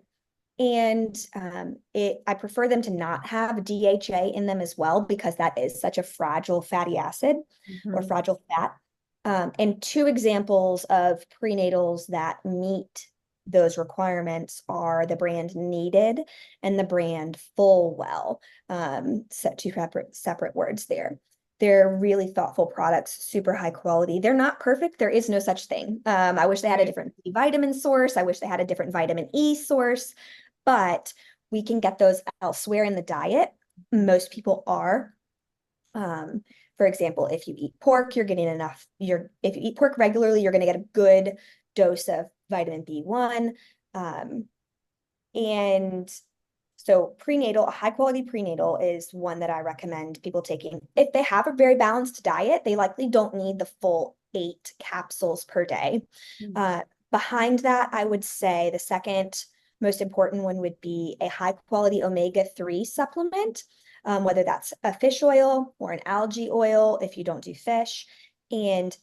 And I prefer them to not have DHA in them as well, because that is such a fragile fatty acid or fragile fat. And 2 examples of prenatals that meet those requirements are the brand Needed and the brand Fullwell. Set 2 separate words there. They're really thoughtful products, super high quality. They're not perfect. There is no such thing. I wish they had a different vitamin source. I wish they had a different vitamin E source, but we can get those elsewhere in the diet. Most people are. For example, if you eat pork, you're getting enough. If you eat pork regularly, you're going to get a good dose of vitamin B1. And so a high quality prenatal is one that I recommend people taking. If they have a very balanced diet, they likely don't need the full 8 capsules per day. Behind that, I would say the second most important one would be a high quality omega-3 supplement, whether that's a fish oil or an algae oil if you don't do fish. And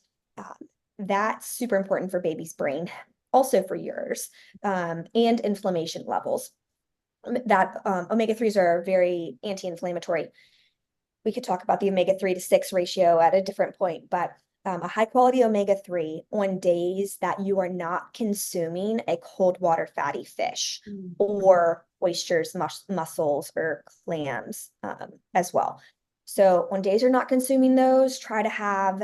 that's super important for baby's brain, also for yours, and inflammation levels. That omega-3s are very anti-inflammatory. We could talk about the omega-3 to 6 ratio at a different point, but a high quality omega-3 on days that you are not consuming a cold water fatty fish or oysters, mussels, or clams as well. So on days you're not consuming those, try to have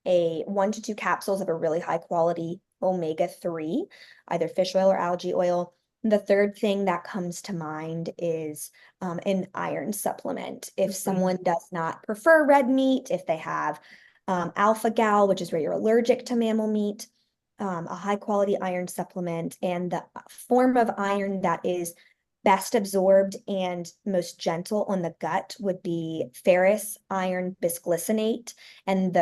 a 1 to 2 capsules of a really high quality omega-3, either fish oil or algae oil. The third thing that comes to mind is an iron supplement. If someone does not prefer red meat, if they have alpha-gal, which is where you're allergic to mammal meat, a high quality iron supplement, and the form of iron that is best absorbed and most gentle on the gut would be ferrous iron bisglycinate, and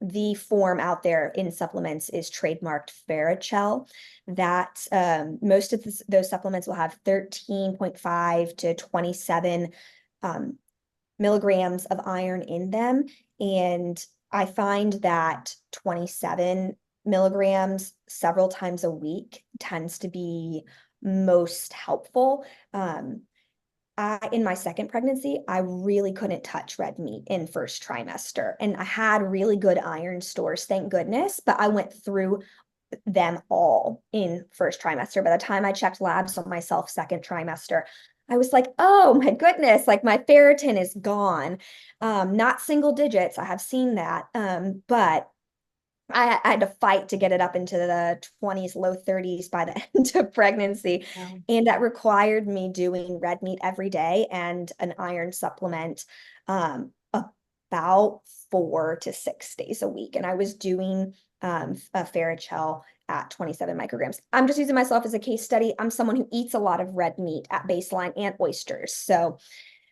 the form out there in supplements is trademarked Ferrochel. That most of those supplements will have 13.5 to 27 milligrams of iron in them. And I find that 27 milligrams several times a week tends to be most helpful. In my second pregnancy, I really couldn't touch red meat in first trimester. And I had really good iron stores, thank goodness, but I went through them all in first trimester. By the time I checked labs on myself second trimester, I was like, oh my goodness, like my ferritin is gone. Not single digits, I have seen that, but I had to fight to get it up into the 20s, low 30s by the end of pregnancy. Wow. And that required me doing red meat every day and an iron supplement about 4 to 6 days a week. And I was doing a Ferrochel at 27 micrograms. I'm just using myself as a case study. I'm someone who eats a lot of red meat at baseline and oysters. So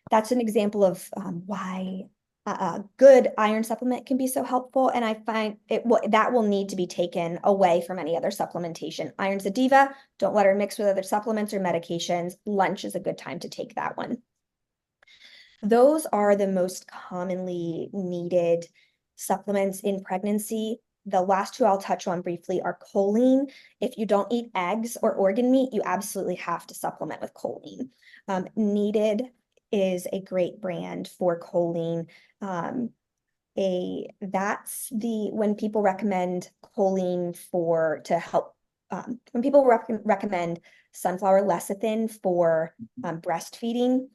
that's an example of why a good iron supplement can be so helpful. And I find that will need to be taken away from any other supplementation. Iron's a diva. Don't let her mix with other supplements or medications. Lunch is a good time to take that one. Those are the most commonly needed supplements in pregnancy. The last two I'll touch on briefly are choline. If you don't eat eggs or organ meat, you absolutely have to supplement with choline. Needed is a great brand for choline. When people recommend choline to help, when people recommend sunflower lecithin for breastfeeding,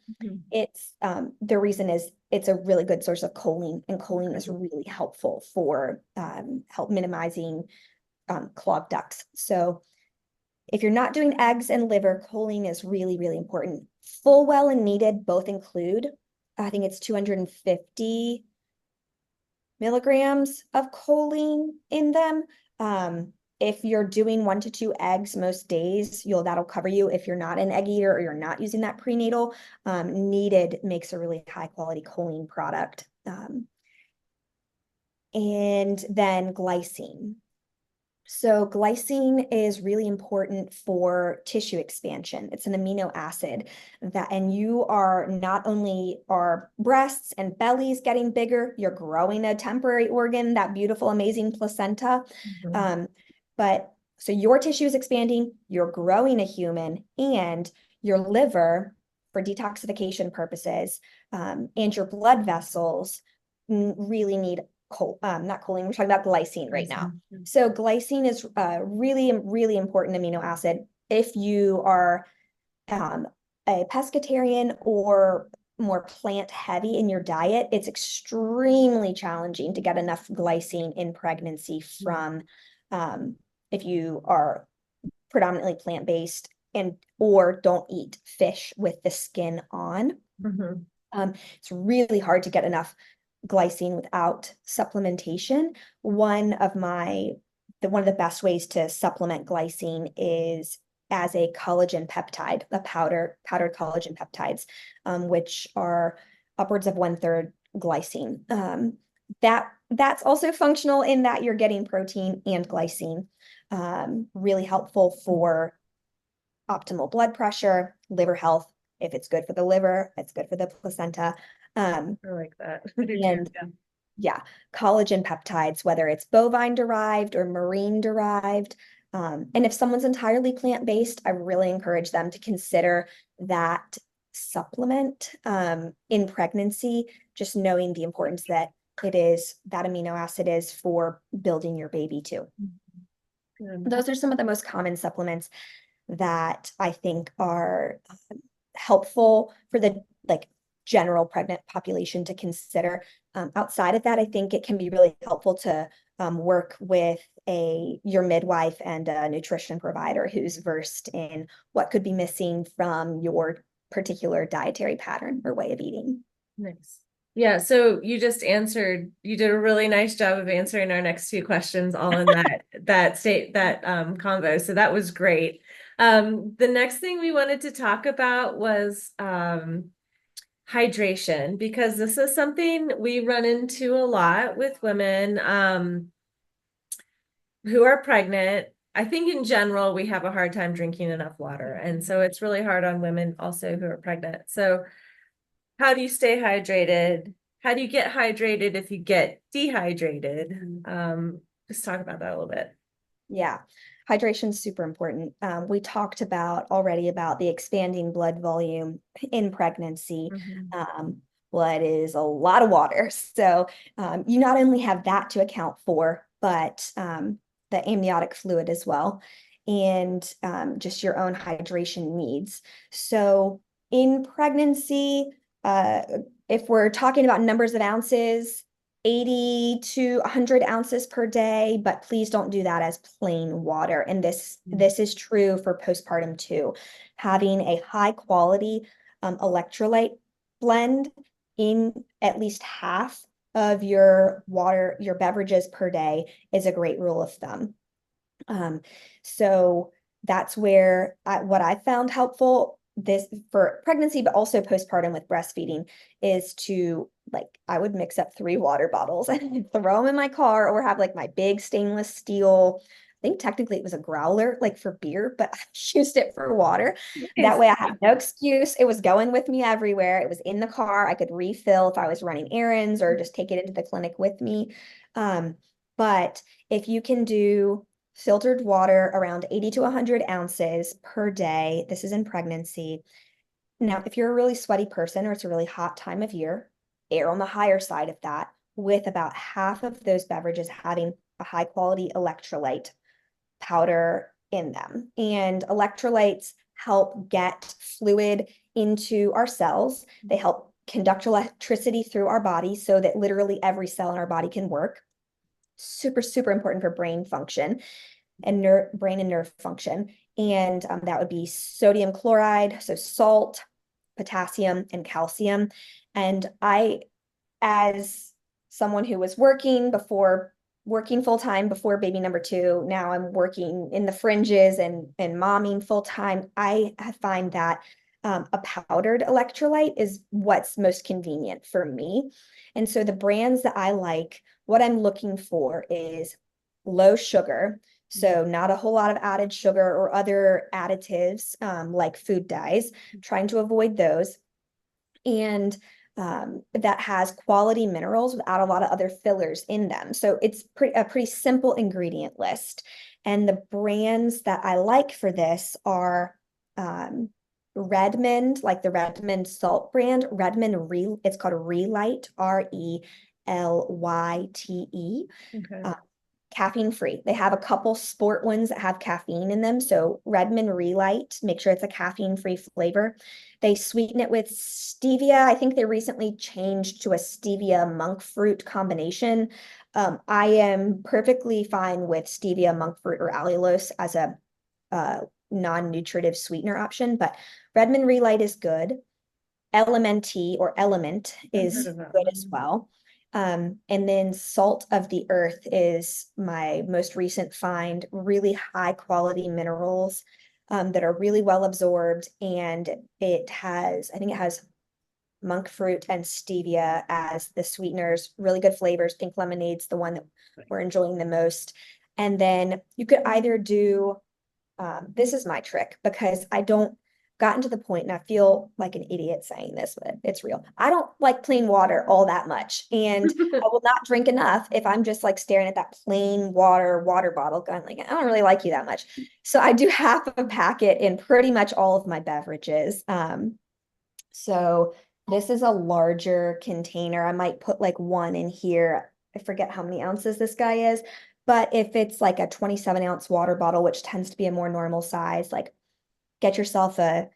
it's the reason is it's a really good source of choline, and choline is really helpful for help minimizing clogged ducts. So if you're not doing eggs and liver, choline is really, really important. Full, well, and needed both include, I think it's 250 milligrams of choline in them. If you're doing 1 to 2 eggs most days, that'll cover you. If you're not an egg eater or you're not using that prenatal, needed makes a really high quality choline product. And then glycine. So glycine is really important for tissue expansion. It's an amino acid and you are not only are breasts and bellies getting bigger, you're growing a temporary organ, that beautiful, amazing placenta. But so your tissue is expanding, you're growing a human, and your liver, for detoxification purposes, and your blood vessels really need not choline, we're talking about glycine right now. So glycine is really, really important amino acid. If you are a pescatarian or more plant heavy in your diet, it's extremely challenging to get enough glycine in pregnancy from if you are predominantly plant-based or don't eat fish with the skin on. It's really hard to get enough glycine without supplementation. One of the best ways to supplement glycine is as a collagen peptide, powdered collagen peptides, which are upwards of 1/3 glycine. That's also functional in that you're getting protein and glycine. Really helpful for optimal blood pressure, liver health. If it's good for the liver, it's good for the placenta. I like that. Yeah, collagen peptides, whether it's bovine derived or marine derived. And if someone's entirely plant-based, I really encourage them to consider that supplement in pregnancy, just knowing the importance that that amino acid is for building your baby too. Those are some of the most common supplements that I think are helpful for the general pregnant population to consider. Outside of that, I think it can be really helpful to work with your midwife and a nutrition provider who's versed in what could be missing from your particular dietary pattern or way of eating. Nice. Yeah, so you did a really nice job of answering our next two questions all in that convo. So that was great. The next thing we wanted to talk about was hydration, because this is something we run into a lot with women who are pregnant. I think in general, we have a hard time drinking enough water. And so it's really hard on women also who are pregnant. So how do you stay hydrated? How do you get hydrated if you get dehydrated? Just talk about that a little bit. Yeah, hydration is super important. We talked already about the expanding blood volume in pregnancy. Blood is a lot of water. So you not only have that to account for, but the amniotic fluid as well, and just your own hydration needs. So in pregnancy, if we're talking about numbers of ounces, 80 to 100 ounces per day, but please don't do that as plain water. And this is true for postpartum too. Having a high quality electrolyte blend in at least half of your beverages per day is a great rule of thumb. So that's where what I found helpful this for pregnancy, but also postpartum with breastfeeding, is to I would mix up 3 water bottles and throw them in my car, or have my big stainless steel, I think technically it was a growler for beer, but I used it for water. That way I had no excuse. It was going with me everywhere. It was in the car. I could refill if I was running errands or just take it into the clinic with me. But if you can do filtered water around 80 to 100 ounces per day, this is in pregnancy. Now, if you're a really sweaty person or it's a really hot time of year, err on the higher side of that, with about half of those beverages having a high quality electrolyte powder in them. And electrolytes help get fluid into our cells. They help conduct electricity through our body so that literally every cell in our body can work. Super, super important for brain function and brain and nerve function. And that would be sodium chloride, so salt, potassium, and calcium. And I, as someone who was working full-time before baby number 2, now I'm working in the fringes and momming full-time, I find that a powdered electrolyte is what's most convenient for me. And so the brands that I like, what I'm looking for is low sugar. So not a whole lot of added sugar or other additives like food dyes, trying to avoid those. And that has quality minerals without a lot of other fillers in them. So it's a pretty simple ingredient list. And the brands that I like for this are Redmond, like the Redmond salt brand, it's called Relight, Relyte. Okay. Caffeine free. They have a couple sport ones that have caffeine in them. So Redmond Relight, make sure it's a caffeine free flavor. They sweeten it with stevia. I think they recently changed to a stevia monk fruit combination. I am perfectly fine with stevia, monk fruit, or allulose as a non-nutritive sweetener option, but Redmond Relight is good. LMNT or Element is good as well. And then Salt of the Earth is my most recent find, really high quality minerals that are really well absorbed. And I think it has monk fruit and stevia as the sweeteners, really good flavors. Pink lemonade's the one that we're enjoying the most. And then you could either do, this is my trick because I don't gotten to the point, and I feel like an idiot saying this, but it's real. I don't like plain water all that much. And I will not drink enough if I'm just staring at that plain water bottle going I don't really like you that much. So I do half of a packet in pretty much all of my beverages. So This is a larger container. I might put like one in here. I forget how many ounces this guy is, but if it's like a 27-ounce water bottle, which tends to be a more normal size, like get yourself a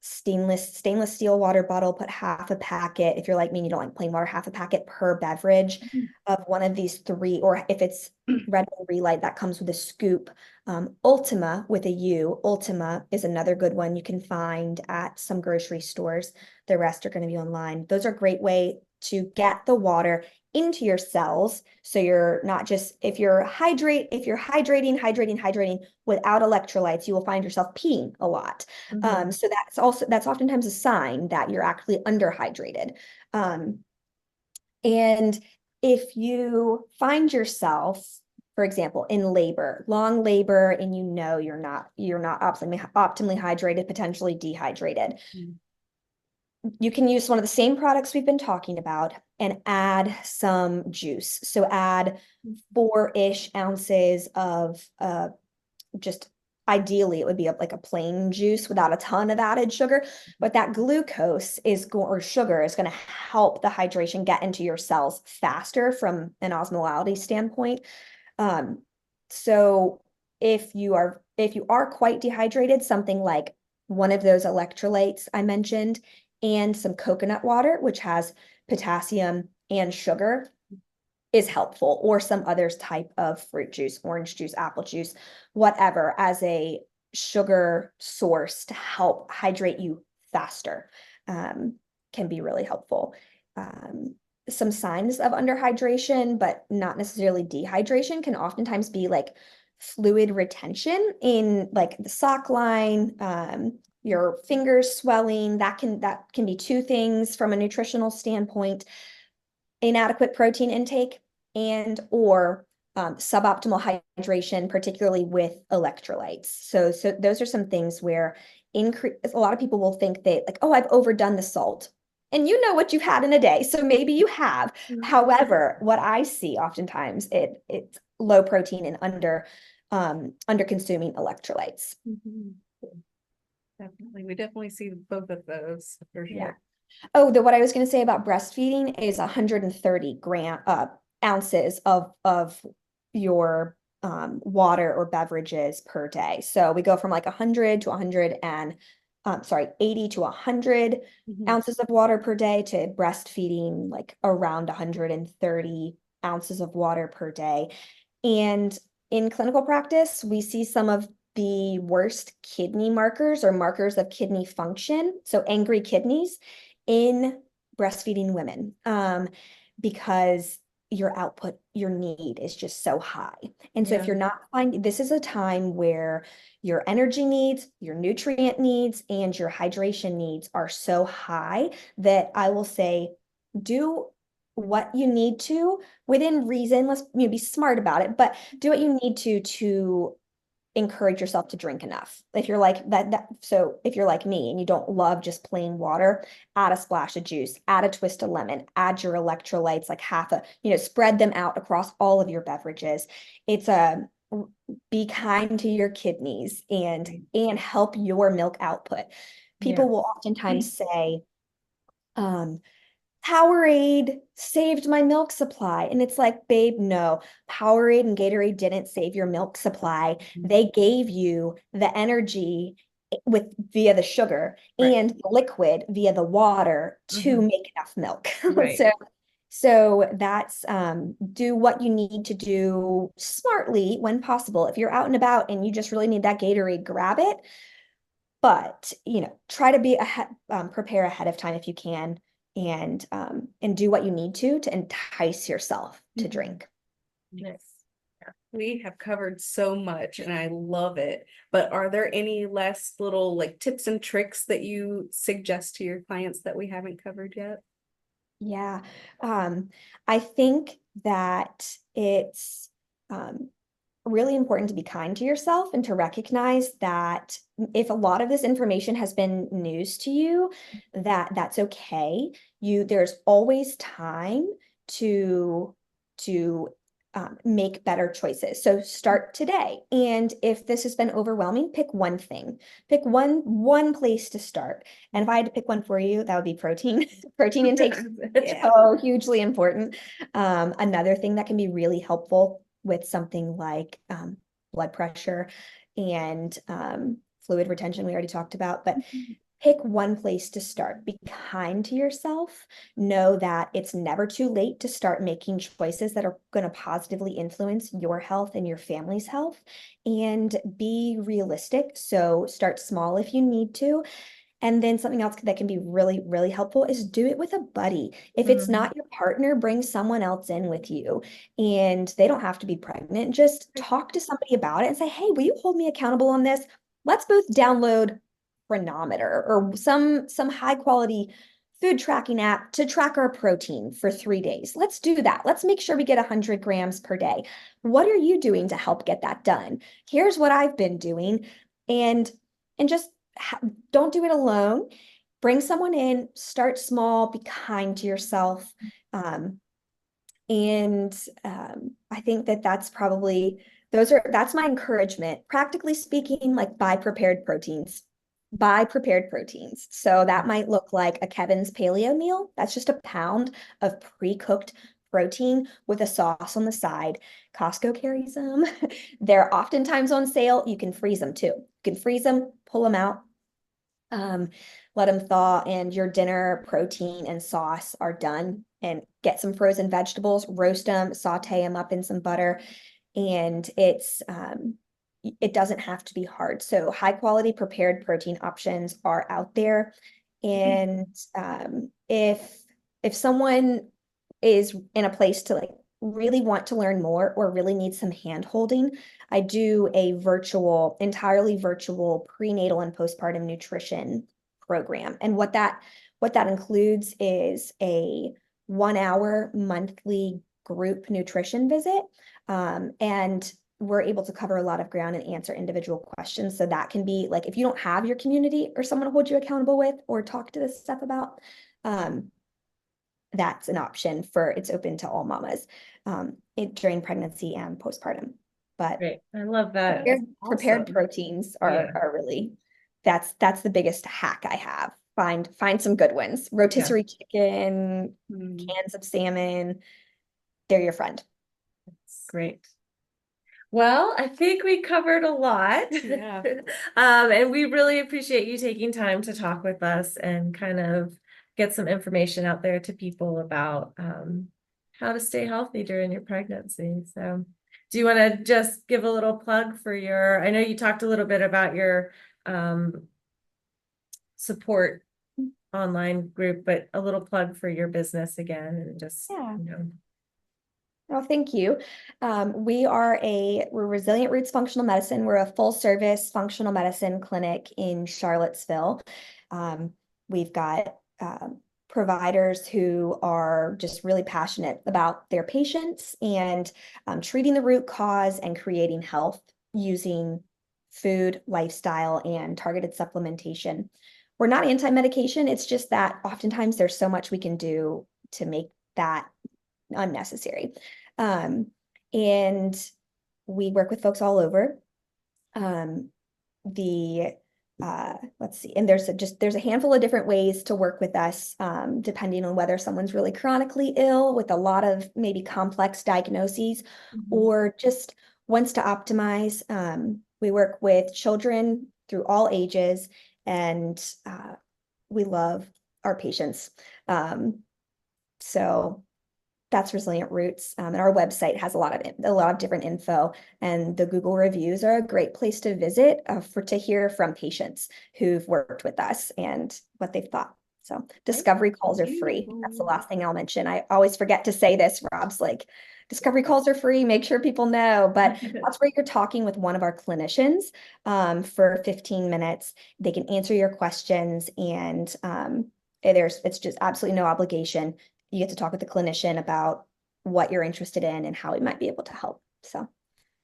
stainless steel water bottle, put half a packet. If you're like me and you don't like plain water, half a packet per beverage of one of these three, or if it's Red Bull Relight, that comes with a scoop. Ultima with a U, Ultima is another good one you can find at some grocery stores. The rest are going to be online. Those are a great way to get the water into your cells. So you're not just, if you're hydrating without electrolytes, you will find yourself peeing a lot. So that's oftentimes a sign that you're actually underhydrated. And if you find yourself, for example, in labor, long labor, and you're not optimally hydrated, potentially dehydrated, you can use one of the same products we've been talking about and add some juice. So add 4-ish ounces of just ideally it would be like a plain juice without a ton of added sugar, but that glucose or sugar is going to help the hydration get into your cells faster from an osmolality standpoint. So if you are quite dehydrated, something like one of those electrolytes I mentioned and some coconut water, which has potassium and sugar, is helpful, or some other type of fruit juice, orange juice, apple juice, whatever, as a sugar source to help hydrate you faster, can be really helpful. Some signs of underhydration, but not necessarily dehydration, can oftentimes be like fluid retention in like the sock line, your fingers swelling. That can be two things from a nutritional standpoint: inadequate protein intake and or suboptimal hydration, particularly with electrolytes. So those are some things where a lot of people will think that like, oh, I've overdone the salt. And you know what you've had in a day, so maybe you have. However, what I see oftentimes it's low protein and under consuming electrolytes. Definitely, we definitely see both of those for sure. Yeah. Oh, what I was going to say about breastfeeding is 130 ounces of your water or beverages per day. So we go from like 100 to 80 to 100 ounces of water per day to breastfeeding like around 130 ounces of water per day. And in clinical practice, we see some of the worst kidney markers or markers of kidney function, so angry kidneys, in breastfeeding women, because your output, your need is just so high. And so if you're not finding, this is a time where your energy needs, your nutrient needs, and your hydration needs are so high that I will say, do what you need to within reason. Let's be smart about it, but do what you need to encourage yourself to drink enough. If you're like so if you're like me and you don't love just plain water, add a splash of juice, add a twist of lemon, add your electrolytes, like spread them out across all of your beverages. It's be kind to your kidneys and help your milk output. People will oftentimes say, Powerade saved my milk supply. And it's like, babe, no, Powerade and Gatorade didn't save your milk supply. They gave you the energy via the sugar and the liquid via the water to make enough milk. So that's do what you need to do smartly when possible. If you're out and about and you just really need that Gatorade, grab it. But try to prepare ahead of time if you can. And do what you need to entice yourself to drink. Yes. We have covered so much and I love it. But are there any last little like tips and tricks that you suggest to your clients that we haven't covered yet? Yeah. I think that it's really important to be kind to yourself and to recognize that if a lot of this information has been news to you, that's okay. There's always time to make better choices. So start today. And if this has been overwhelming, pick one thing, pick one place to start. And if I had to pick one for you, that would be protein. Protein intake is so hugely important. Another thing that can be really helpful with something like blood pressure and fluid retention, we already talked about, but pick one place to start. Be kind to yourself. Know that it's never too late to start making choices that are going to positively influence your health and your family's health. And be realistic. So start small if you need to. And then something else that can be really, really helpful is do it with a buddy. If it's not your partner, bring someone else in with you. And they don't have to be pregnant. Just talk to somebody about it and say, hey, will you hold me accountable on this? Let's both download Chronometer or some high quality food tracking app to track our protein for 3 days. Let's do that. Let's make sure we get 100 grams per day. What are you doing to help get that done? Here's what I've been doing. And just don't do it alone. Bring someone in, start small, be kind to yourself. I think that's probably, that's my encouragement. Practically speaking, like buy prepared proteins. Buy prepared proteins. So that might look like a Kevin's Paleo meal. That's just a pound of pre-cooked protein with a sauce on the side. Costco carries them. They're oftentimes on sale. You can freeze them too. You can freeze them, pull them out, let them thaw, and your dinner protein and sauce are done. And get some frozen vegetables, roast them, saute them up in some butter. And it doesn't have to be hard. So high quality prepared protein options are out there. And if someone is in a place to like really want to learn more or really need some hand holding, I do a entirely virtual prenatal and postpartum nutrition program. And what that includes is a 1 hour monthly group nutrition visit. And we're able to cover a lot of ground and answer individual questions. So that can be like, if you don't have your community or someone to hold you accountable with or talk to this stuff about, that's an option. It's open to all mamas during pregnancy and postpartum. But great. I love that. Prepared proteins are really, that's the biggest hack I have. Find some good ones. Rotisserie chicken, cans of salmon, they're your friend. Great. Well, I think we covered a lot. Yeah. And we really appreciate you taking time to talk with us and kind of get some information out there to people about how to stay healthy during your pregnancy. So do you want to just give a little plug for I know you talked a little bit about your support online group, but a little plug for your business again and just, Well, thank you. We're Resilient Roots Functional Medicine. We're a full service functional medicine clinic in Charlottesville. We've got providers who are just really passionate about their patients and treating the root cause and creating health using food, lifestyle, and targeted supplementation. We're not anti-medication. It's just that oftentimes there's so much we can do to make that unnecessary. And we work with folks all over. Let's see, and there's a handful of different ways to work with us, depending on whether someone's really chronically ill with a lot of maybe complex diagnoses or just wants to optimize. We work with children through all ages, and we love our patients. So that's Resilient Roots. And our website has a lot of different info, and the Google reviews are a great place to visit to hear from patients who've worked with us and what they've thought. So discovery calls are free. That's the last thing I'll mention. I always forget to say this. Rob's like, discovery calls are free. Make sure people know, but that's where you're talking with one of our clinicians for 15 minutes. They can answer your questions, and it's just absolutely no obligation. You get to talk with the clinician about what you're interested in and how we might be able to help. So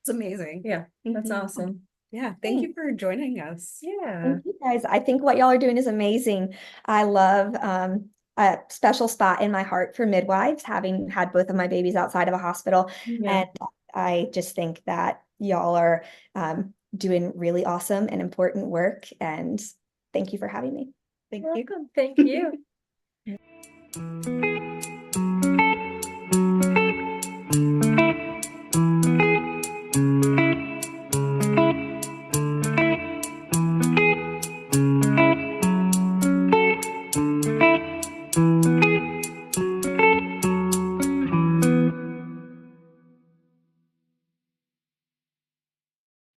it's amazing. Yeah, that's awesome. Yeah, thank you for joining us. Yeah. Thank you guys. I think what y'all are doing is amazing. I love a special spot in my heart for midwives, having had both of my babies outside of a hospital. Yeah. And I just think that y'all are doing really awesome and important work. And thank you for having me. Thank you. Thank you.